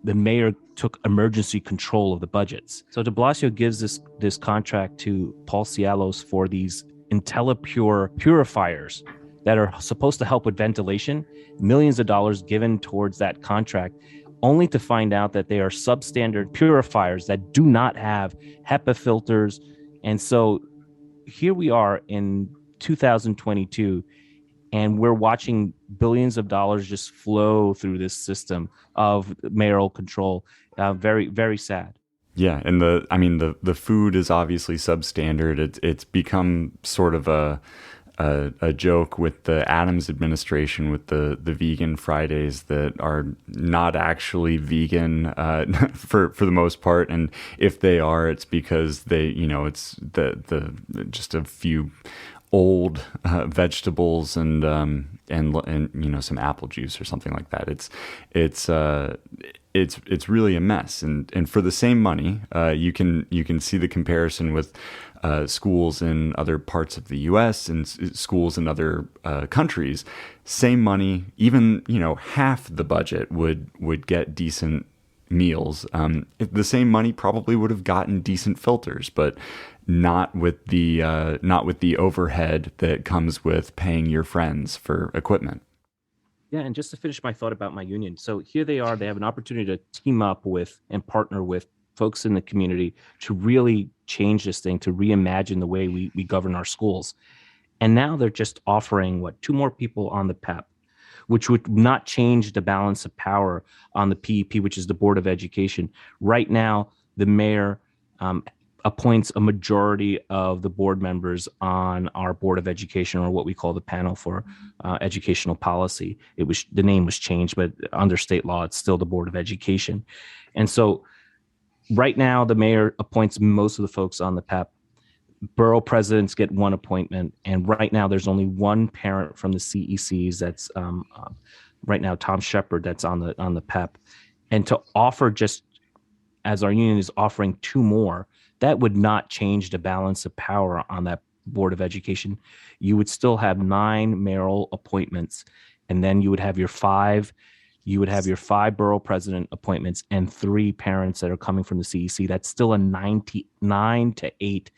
the mayor took emergency control of the budgets. So de Blasio gives this contract to Paul Cialos for these IntelliPure purifiers that are supposed to help with ventilation, millions of dollars given towards that contract, only to find out that they are substandard purifiers that do not have HEPA filters. And so here we are in 2022, and we're watching billions of dollars just flow through this system of mayoral control. Very, very sad. Yeah, and the food is obviously substandard. It's become sort of a joke with the Adams administration, with the vegan Fridays that are not actually vegan for the most part, and if they are, it's because it's the just a few old vegetables and some apple juice or something like that. It's really a mess, and for the same money, you can see the comparison with schools in other parts of the U.S. and schools in other countries. Same money, even half the budget would get decent meals. The same money probably would have gotten decent filters, but not with the overhead that comes with paying your friends for equipment. Yeah, and just to finish my thought about my union. So here they are, they have an opportunity to team up with and partner with folks in the community to really change this thing, to reimagine the way we govern our schools. And now they're just offering, 2 more people on the PEP, which would not change the balance of power on the PEP, which is the Board of Education. Right now, the mayor appoints a majority of the board members on our Board of Education, or what we call the Panel for Educational Policy. The name was changed, but under state law, it's still the Board of Education. And so right now, the mayor appoints most of the folks on the PEP. Borough presidents get 1 appointment, and right now there's only 1 parent from the CECs. That's right now Tom Shepard, that's on the PEP. And to offer, just as our union is offering 2 more, that would not change the balance of power on that Board of Education. You would still have 9 mayoral appointments, and then you would have your 5 borough president appointments and 3 parents that are coming from the CEC. That's still a 9 to 8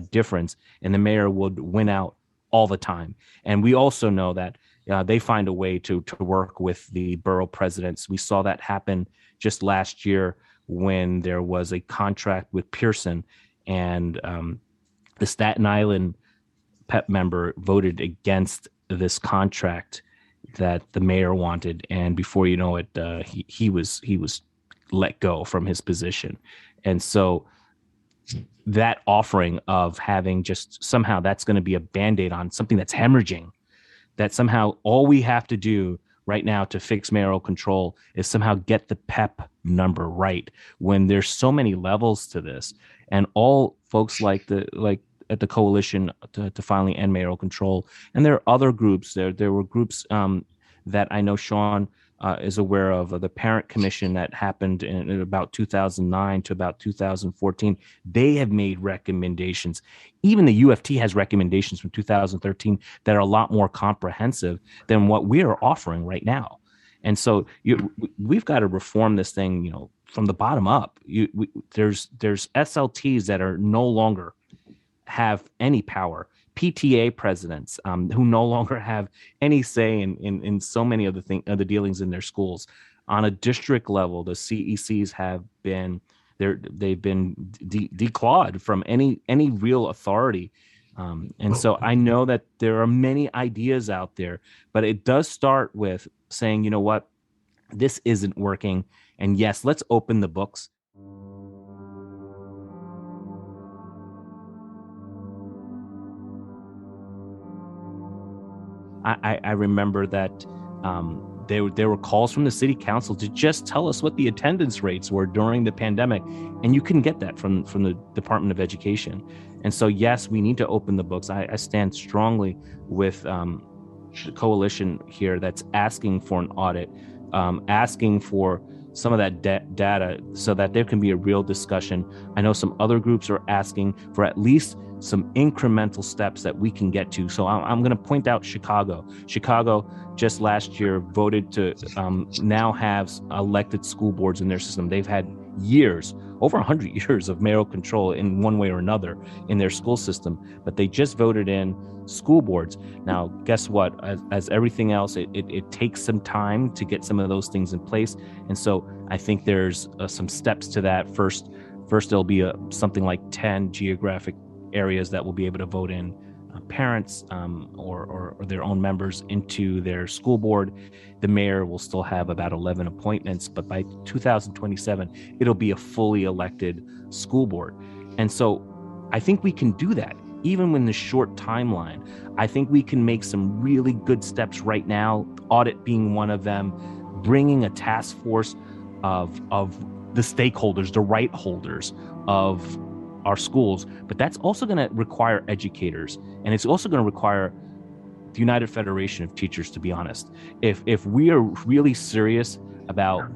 difference, and the mayor would win out all the time. And we also know that they find a way to work with the borough presidents. We saw that happen just last year when there was a contract with Pearson, and the Staten Island PEP member voted against this contract that the mayor wanted, and before you know it, he was let go from his position. And so that offering of having just somehow that's going to be a Band-Aid on something that's hemorrhaging, that somehow all we have to do right now to fix mayoral control is somehow get the PEP number right, when there's so many levels to this. And all folks like at the Coalition to Finally End Mayoral Control, and there are other groups. There were groups that I know Sean is aware of, the Parent Commission that happened in about 2009 to about 2014. They have made recommendations. Even the UFT has recommendations from 2013 that are a lot more comprehensive than what we are offering right now. And so we've got to reform this thing, from the bottom up. There's SLTs that are no longer have any power. PTA presidents who no longer have any say in so many of the dealings in their schools. On a district level, the CECs have been declawed from any real authority. And so I know that there are many ideas out there, but it does start with saying, you know what, this isn't working. And yes, let's open the books. I remember that there were calls from the city council to just tell us what the attendance rates were during the pandemic, and you couldn't get that from the Department of Education. And so, yes, we need to open the books. I stand strongly with the coalition here that's asking for an audit, asking for some of that data so that there can be a real discussion. I know some other groups are asking for at least some incremental steps that we can get to. So I'm going to point out Chicago. Chicago just last year voted to now have elected school boards in their system. They've had years, over 100 years of mayoral control in one way or another in their school system, but they just voted in school boards. Now, guess what? As everything else, it takes some time to get some of those things in place. And so I think there's some steps to that. First there'll be something like 10 geographic areas that will be able to vote in parents or their own members into their school board. The mayor will still have about 11 appointments, but by 2027, it'll be a fully elected school board. And so I think we can do that, even in the short timeline. I think we can make some really good steps right now, audit being one of them, bringing a task force of the stakeholders, the right holders of our schools, but that's also going to require educators, and it's also going to require the United Federation of Teachers, to be honest. If we are really serious about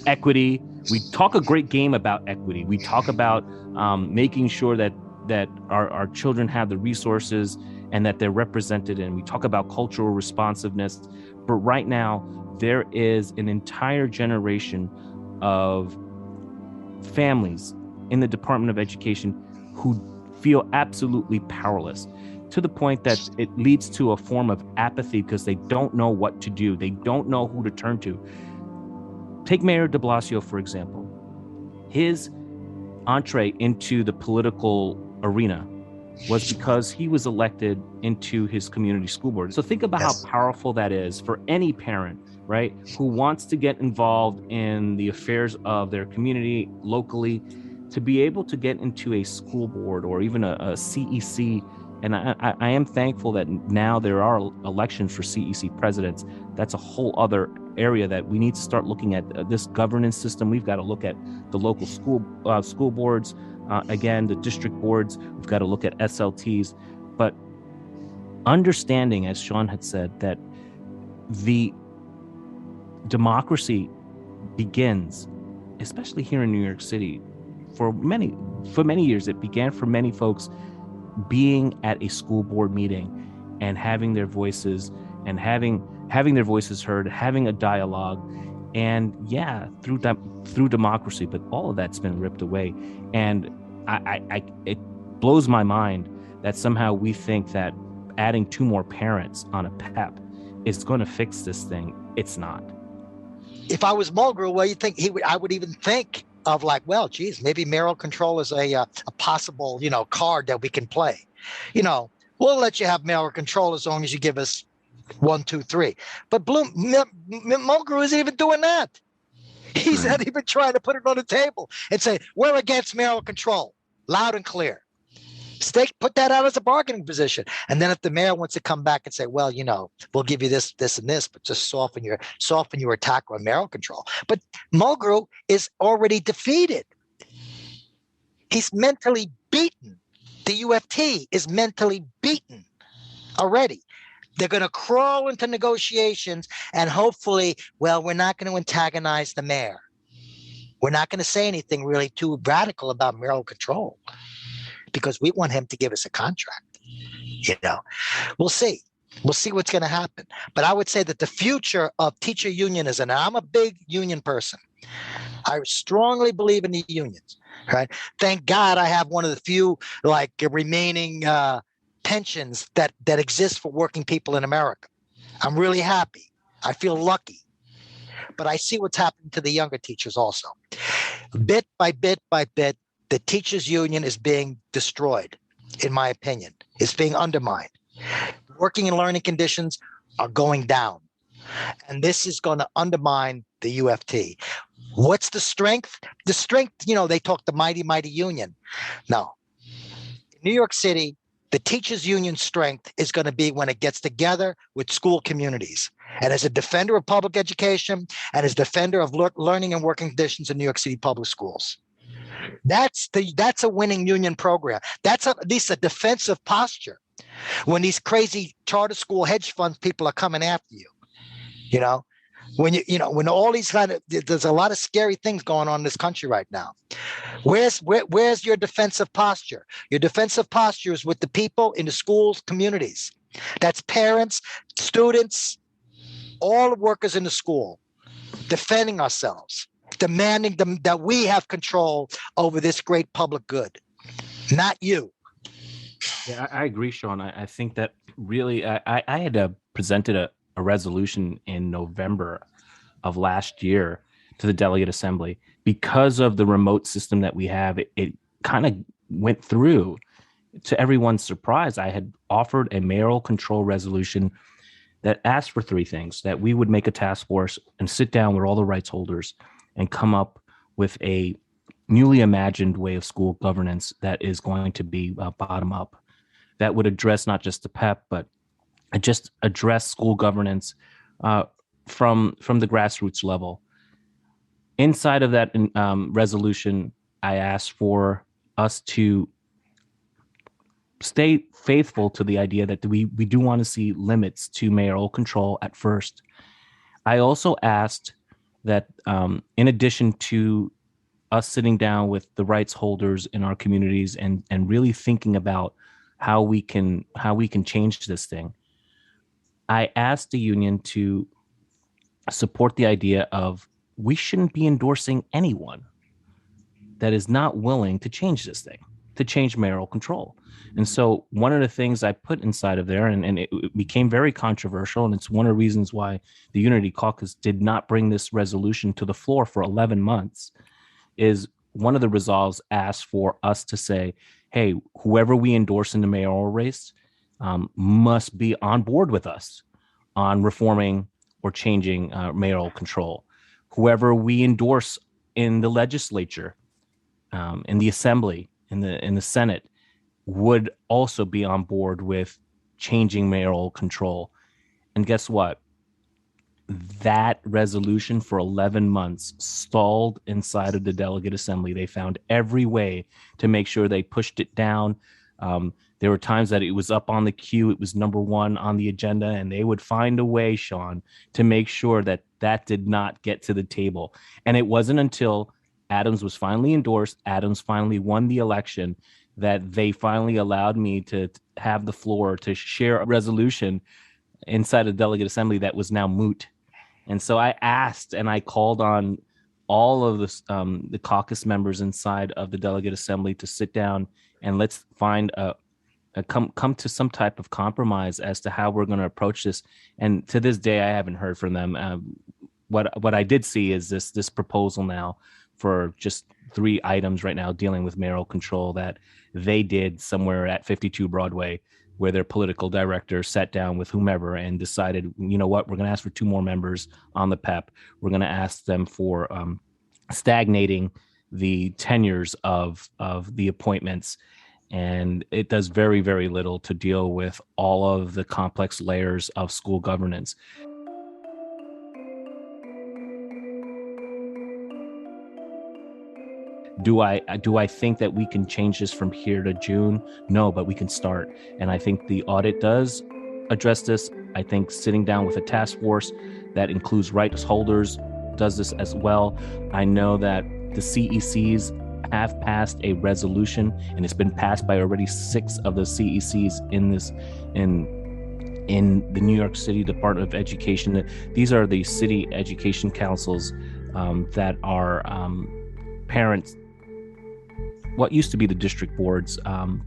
equity, we talk a great game about equity. We talk about making sure that our children have the resources and that they're represented, and we talk about cultural responsiveness. But right now, there is an entire generation of families in the Department of Education who feel absolutely powerless, to the point that it leads to a form of apathy because they don't know what to do. They don't know who to turn to. Take Mayor de Blasio, for example. His entree into the political arena was because he was elected into his community school board. So think about how powerful that is for any parent, right, who wants to get involved in the affairs of their community locally, to be able to get into a school board or even a CEC. And I am thankful that now there are elections for CEC presidents. That's a whole other area that we need to start looking at. This governance system, we've got to look at the local school boards, again, the district boards. We've got to look at SLTs. But understanding, as Sean had said, that the democracy begins, especially here in New York City, for many years, it began for many folks being at a school board meeting and having their voices and having their voices heard, having a dialogue, and through democracy. But all of that's been ripped away, and it blows my mind that somehow we think that adding 2 more parents on a PEP is going to fix this thing. It's not. If I was Mulgrew, well, you think I would even think of like, well, geez, maybe mayoral control is a possible, card that we can play. We'll let you have mayoral control as long as you give us 1, 2, 3. But Mulgrew isn't even doing that. He's not even trying to put it on the table and say, we're against mayoral control, loud and clear. Put that out as a bargaining position. And then if the mayor wants to come back and say, well, we'll give you this, this, and this, but just soften your attack on mayoral control. But Mulgrew is already defeated. He's mentally beaten. The UFT is mentally beaten already. They're going to crawl into negotiations and hopefully, well, we're not going to antagonize the mayor. We're not going to say anything really too radical about mayoral control, because we want him to give us a contract. We'll see. We'll see what's going to happen. But I would say that the future of teacher unionism, and I'm a big union person. I strongly believe in the unions, right? Thank God I have one of the few remaining pensions that exist for working people in America. I'm really happy. I feel lucky. But I see what's happening to the younger teachers also. Bit by bit by bit, the teachers union is being destroyed, in my opinion. It's being undermined. Working and learning conditions are going down. And this is going to undermine the UFT. What's the strength? The strength, they talk the mighty, mighty union. No. In New York City, the teachers union strength is going to be when it gets together with school communities. And as a defender of public education and as defender of learning and working conditions in New York City public schools. That's a winning union program. That's at least a defensive posture when these crazy charter school hedge fund people are coming after you. When all these there's a lot of scary things going on in this country right now. Where's your defensive posture? Your defensive posture is with the people in the schools, communities. That's parents, students, all workers in the school, defending ourselves, demanding that we have control over this great public good, not you. Yeah, I agree, Sean. I think that really, I had presented a resolution in November of last year to the Delegate Assembly. Because of the remote system that we have, it kind of went through. To everyone's surprise, I had offered a mayoral control resolution that asked for 3 things: that we would make a task force and sit down with all the rights holders and come up with a newly imagined way of school governance that is going to be bottom up, that would address not just the PEP, but just address school governance from the grassroots level. Inside of that resolution, I asked for us to stay faithful to the idea that we do want to see limits to mayoral control at first. I also asked that in addition to us sitting down with the rights holders in our communities and really thinking about how we can change this thing, I asked the union to support the idea of we shouldn't be endorsing anyone that is not willing to change this thing, to change mayoral control. And so one of the things I put inside of there, and it became very controversial, and it's one of the reasons why the Unity Caucus did not bring this resolution to the floor for 11 months, is one of the resolves asked for us to say, hey, whoever we endorse in the mayoral race must be on board with us on reforming or changing mayoral control. Whoever we endorse in the legislature, in the assembly, in the Senate, would also be on board with changing mayoral control. And guess what? That resolution for 11 months stalled inside of the delegate assembly. They found every way to make sure they pushed it down. There were times that it was up on the queue. It was number one on the agenda, and they would find a way, Sean, to make sure that that did not get to the table. And it wasn't until Adams was finally endorsed, Adams finally won the election, that they finally allowed me to have the floor to share a resolution inside of the delegate assembly that was now moot. And so I asked and I called on all of the caucus members inside of the delegate assembly to sit down and let's find come to some type of compromise as to how we're going to approach this. And to this day, I haven't heard from them. What I did see is this proposal now for just 3 items right now dealing with mayoral control that they did somewhere at 52 Broadway, where their political director sat down with whomever and decided, you know what, we're going to ask for 2 more members on the PEP. We're going to ask them for stagnating the tenures of the appointments. And it does very, very little to deal with all of the complex layers of school governance. Do I think that we can change this from here to June? No, but we can start. And I think the audit does address this. I think sitting down with a task force that includes rights holders does this as well. I know that the CECs have passed a resolution, and it's been passed by already 6 of the CECs in the New York City Department of Education. These are the city education councils that are parents, what used to be the district boards,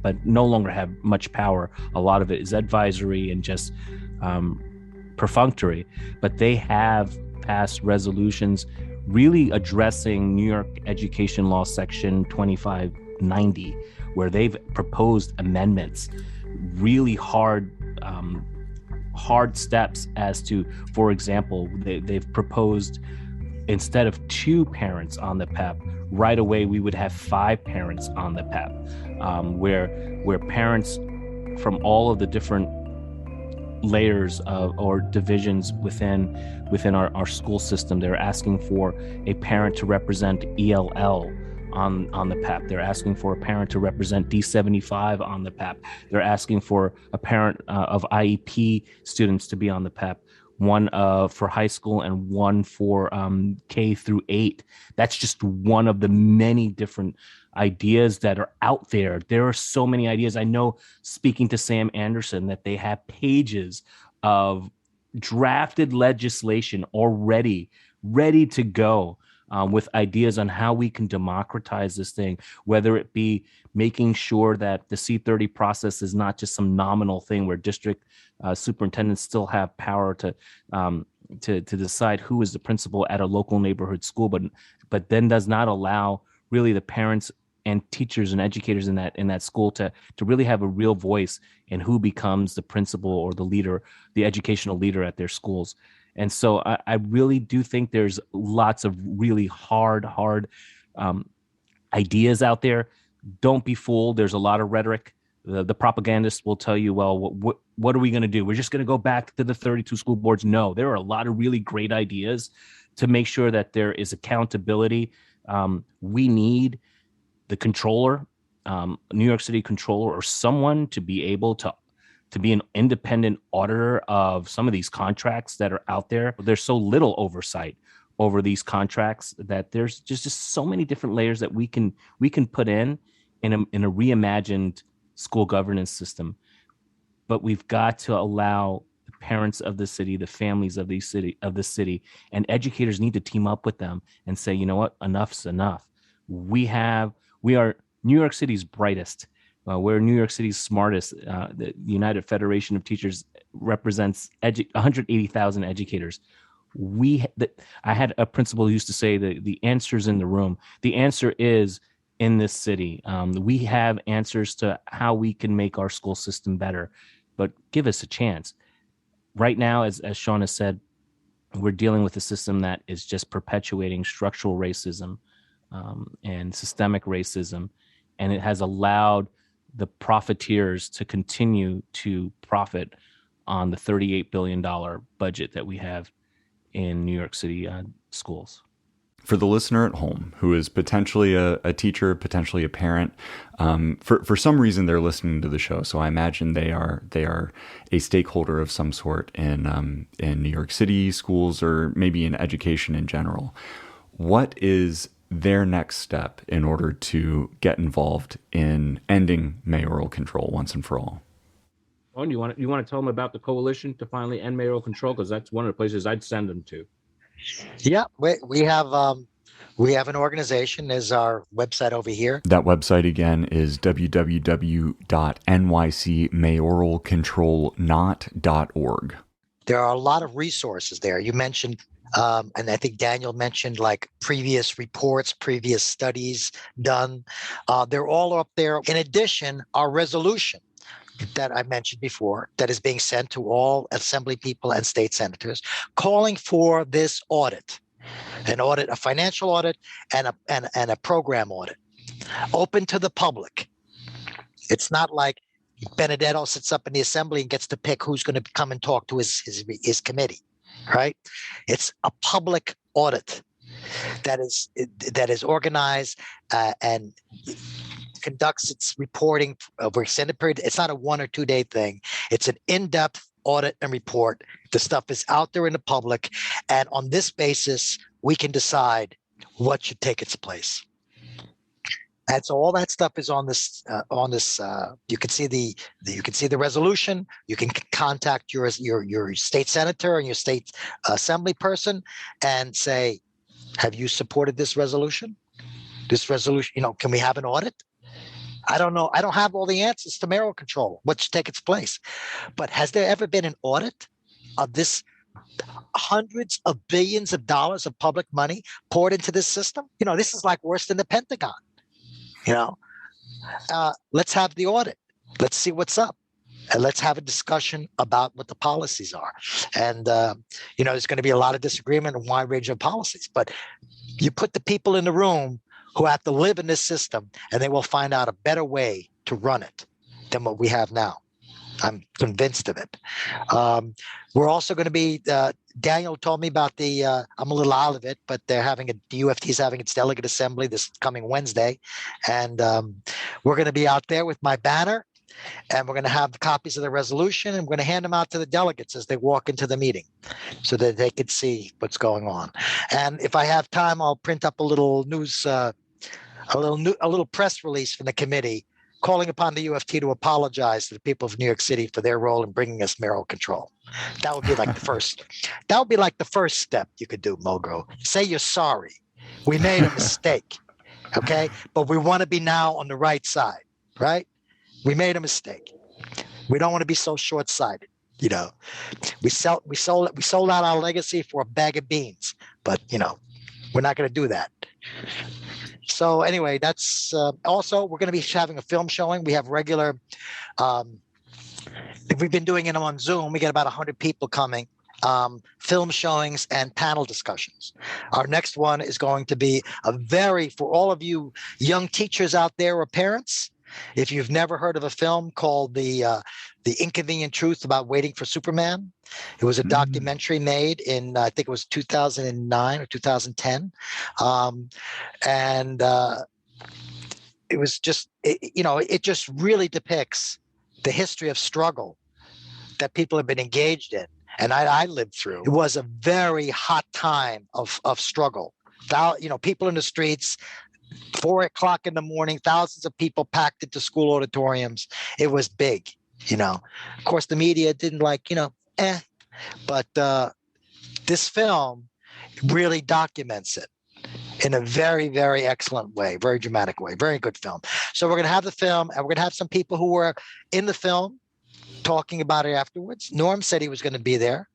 but no longer have much power. A lot of it is advisory and just perfunctory, but they have passed resolutions really addressing New York Education Law Section 2590, where they've proposed amendments, really hard steps as to, for example, they've proposed, instead of 2 parents on the PEP, right away we would have 5 parents on the PEP, where parents from all of the different layers of or divisions within our school system, they're asking for a parent to represent ELL on the PEP. They're asking for a parent to represent D75 on the PEP. They're asking for a parent of IEP students to be on the PEP. One for high school and one for K through 8. That's just one of the many different ideas that are out there. There are so many ideas. I know, speaking to Sam Anderson, that they have pages of drafted legislation already ready to go with ideas on how we can democratize this thing, whether it be making sure that the C30 process is not just some nominal thing where district superintendents still have power to decide who is the principal at a local neighborhood school, but then does not allow really the parents and teachers and educators in that school to really have a real voice in who becomes the principal or the leader, the educational leader at their schools. And so I really do think there's lots of really hard ideas out there. Don't be fooled. There's a lot of rhetoric. The propagandists will tell you, well, what are we going to do? We're just going to go back to the 32 school boards. No, there are a lot of really great ideas to make sure that there is accountability. We need the controller, New York City controller, or someone to be able to be an independent auditor of some of these contracts that are out there. There's so little oversight over these contracts that there's just so many different layers that we can put in a reimagined school governance system. But we've got to allow the parents of the city, the families of the city, and educators need to team up with them and say, you know what, enough's enough. We are New York City's brightest. We're New York City's smartest. The United Federation of Teachers represents 180,000 educators. I had a principal who used to say that the answer's in the room. The answer is in this city. We have answers to how we can make our school system better, but give us a chance. Right now, as Sean has said, we're dealing with a system that is just perpetuating structural racism and systemic racism, and it has allowed the profiteers to continue to profit on the $38 billion budget that we have in New York City schools. For the listener at home who is potentially a teacher, potentially a parent, for some reason they're listening to the show, so I imagine they are a stakeholder of some sort in New York City schools or maybe in education in general. What is their next step in order to get involved in ending mayoral control once and for all? Oh, you want to tell them about the coalition to finally end mayoral control? Because that's one of the places I'd send them to. Yeah, we have an organization. There's our website over here. That website again is www.nycmayoralcontrolnot.org. There are a lot of resources there. You mentioned, and I think Daniel mentioned, like previous reports, previous studies done. They're all up there. In addition, our resolution that I mentioned before, that is being sent to all assembly people and state senators, calling for this audit, a financial audit and a program audit, open to the public. It's not like Benedetto sits up in the assembly and gets to pick who's going to come and talk to his committee, right? It's a public audit that is organized and conducts its reporting over extended period. It's not a 1 or 2 day thing. It's an in-depth audit and report. The stuff is out there in the public, and on this basis, we can decide what should take its place. And so all that stuff is on this. You can see the resolution. You can contact your state senator and your state assembly person and say, "Have you supported this resolution? This resolution, can we have an audit?" I don't know. I don't have all the answers to mayoral control, what should take its place. But has there ever been an audit of this hundreds of billions of dollars of public money poured into this system? This is like worse than the Pentagon. Let's have the audit. Let's see what's up. And let's have a discussion about what the policies are. And, there's going to be a lot of disagreement and wide range of policies. But you put the people in the room who have to live in this system, and they will find out a better way to run it than what we have now. I'm convinced of it. We're also going to be, Daniel told me about I'm a little out of it, but the UFT is having its delegate assembly this coming Wednesday. And we're going to be out there with my banner, and we're going to have copies of the resolution, and we're going to hand them out to the delegates as they walk into the meeting so that they can see what's going on. And if I have time, I'll print up a little news, a little press release from the committee calling upon the UFT to apologize to the people of New York City for their role in bringing us mayoral control. That would be like the first. That would be like the first step you could do, Mogro. Say you're sorry. We made a mistake, okay? But we want to be now on the right side, right? We made a mistake. We don't want to be so short-sighted. We sold out our legacy for a bag of beans, but we're not going to do that. So anyway, that's also, we're going to be having a film showing. We have regular, we've been doing it on Zoom. We get about 100 people coming, film showings and panel discussions. Our next one is going to be for all of you young teachers out there or parents, if you've never heard of a film called The Inconvenient Truth About Waiting for Superman, it was a documentary made in, I think it was 2009 or 2010. It was just, it just really depicts the history of struggle that people have been engaged in. And I lived through. It was a very hot time of struggle. People in the streets, 4 o'clock in the morning, thousands of people packed into school auditoriums. It was big, Of course, the media didn't but this film really documents it in a very, very excellent way, very dramatic way, very good film. So we're going to have the film, and we're going to have some people who were in the film talking about it afterwards. Norm said he was going to be there.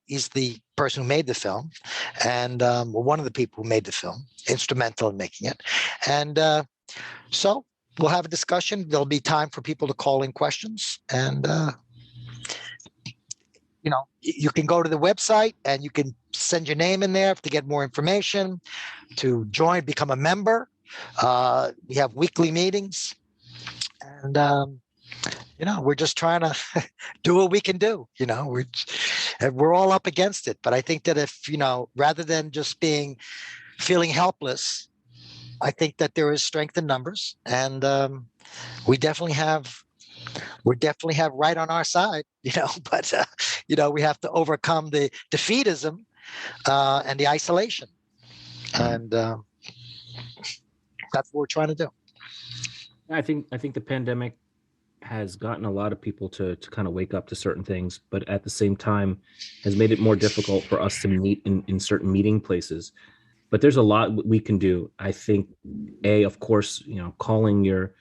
He's the person who made the film, and one of the people who made the film, instrumental in making it. And so we'll have a discussion. There'll be time for people to call in questions, and you can go to the website and you can send your name in there to get more information, to join, become a member. We have weekly meetings, and we're just trying to do what we can do. We're all up against it, but I think that if rather than just feeling helpless, I think that there is strength in numbers, and we definitely have right on our side, but we have to overcome the defeatism and the isolation, and that's what we're trying to do. I think the pandemic has gotten a lot of people to kind of wake up to certain things, but at the same time has made it more difficult for us to meet in certain meeting places. But there's a lot we can do. I think, of course, calling your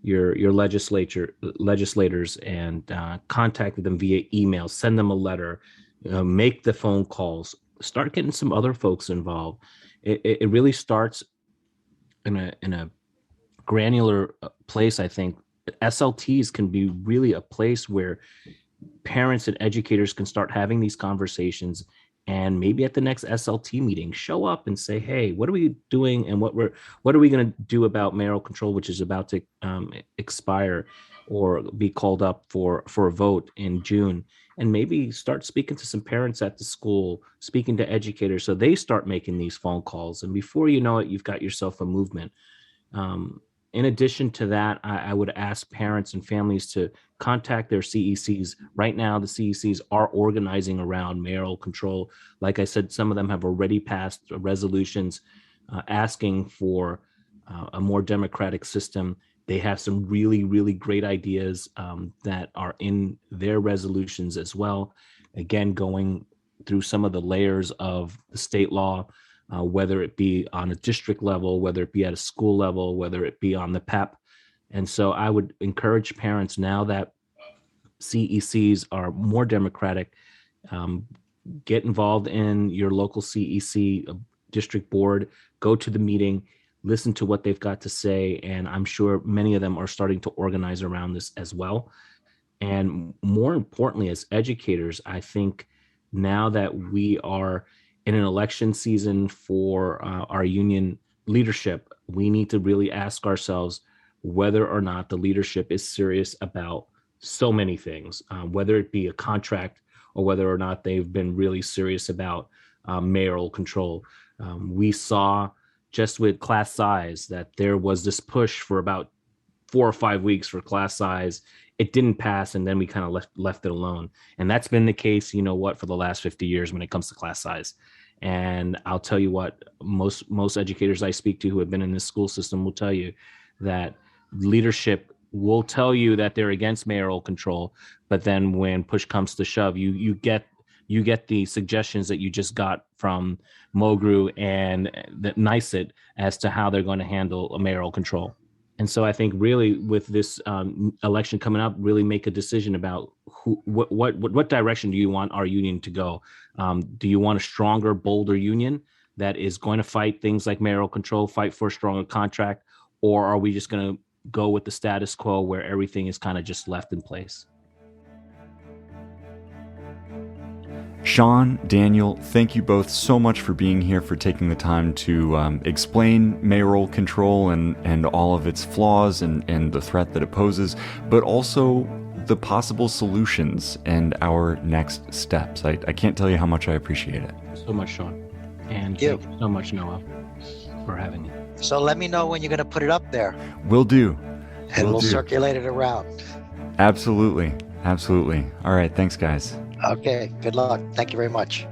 legislators and contacting them via email, send them a letter, make the phone calls, start getting some other folks involved. It really starts in a granular place. I think SLTs can be really a place where parents and educators can start having these conversations, and maybe at the next SLT meeting, show up and say, hey, what are we doing, and what are we going to do about mayoral control, which is about to expire or be called up for a vote in June, and maybe start speaking to some parents at the school, speaking to educators, so they start making these phone calls. And before you know it, you've got yourself a movement. In addition to that, I would ask parents and families to contact their CECs. Right now, the CECs are organizing around mayoral control. Like I said, some of them have already passed resolutions asking for a more democratic system. They have some really, really great ideas that are in their resolutions as well. Again, going through some of the layers of the state law, whether it be on a district level, whether it be at a school level, whether it be on the PEP. And so I would encourage parents, now that CECs are more democratic, get involved in your local CEC district board, go to the meeting, listen to what they've got to say. And I'm sure many of them are starting to organize around this as well. And more importantly, as educators, I think now that we are in an election season for our union leadership, we need to really ask ourselves whether or not the leadership is serious about so many things, whether it be a contract or whether or not they've been really serious about mayoral control. We saw just with class size that there was this push for about 4 or 5 weeks for class size. It didn't pass, and then we kind of left it alone. And that's been the case, for the last 50 years when it comes to class size. And I'll tell you what, most educators I speak to who have been in this school system will tell you that leadership will tell you that they're against mayoral control, but then when push comes to shove, you get the suggestions that you just got from Mogru and the NYC as to how they're going to handle a mayoral control. And so I think really with this election coming up, really make a decision about what direction do you want our union to go? Do you want a stronger, bolder union that is going to fight things like mayoral control, fight for a stronger contract, or are we just going to go with the status quo where everything is kind of just left in place? Sean, Daniel, thank you both so much for being here, for taking the time to explain mayoral control and all of its flaws and the threat that it poses, but also the possible solutions and our next steps. I can't tell you how much I appreciate it. So much, Sean. And thank you so much, Noah, for having me. So let me know when you're going to put it up there. Will do. And we'll circulate it around. Absolutely. Absolutely. All right. Thanks, guys. Okay. Good luck. Thank you very much.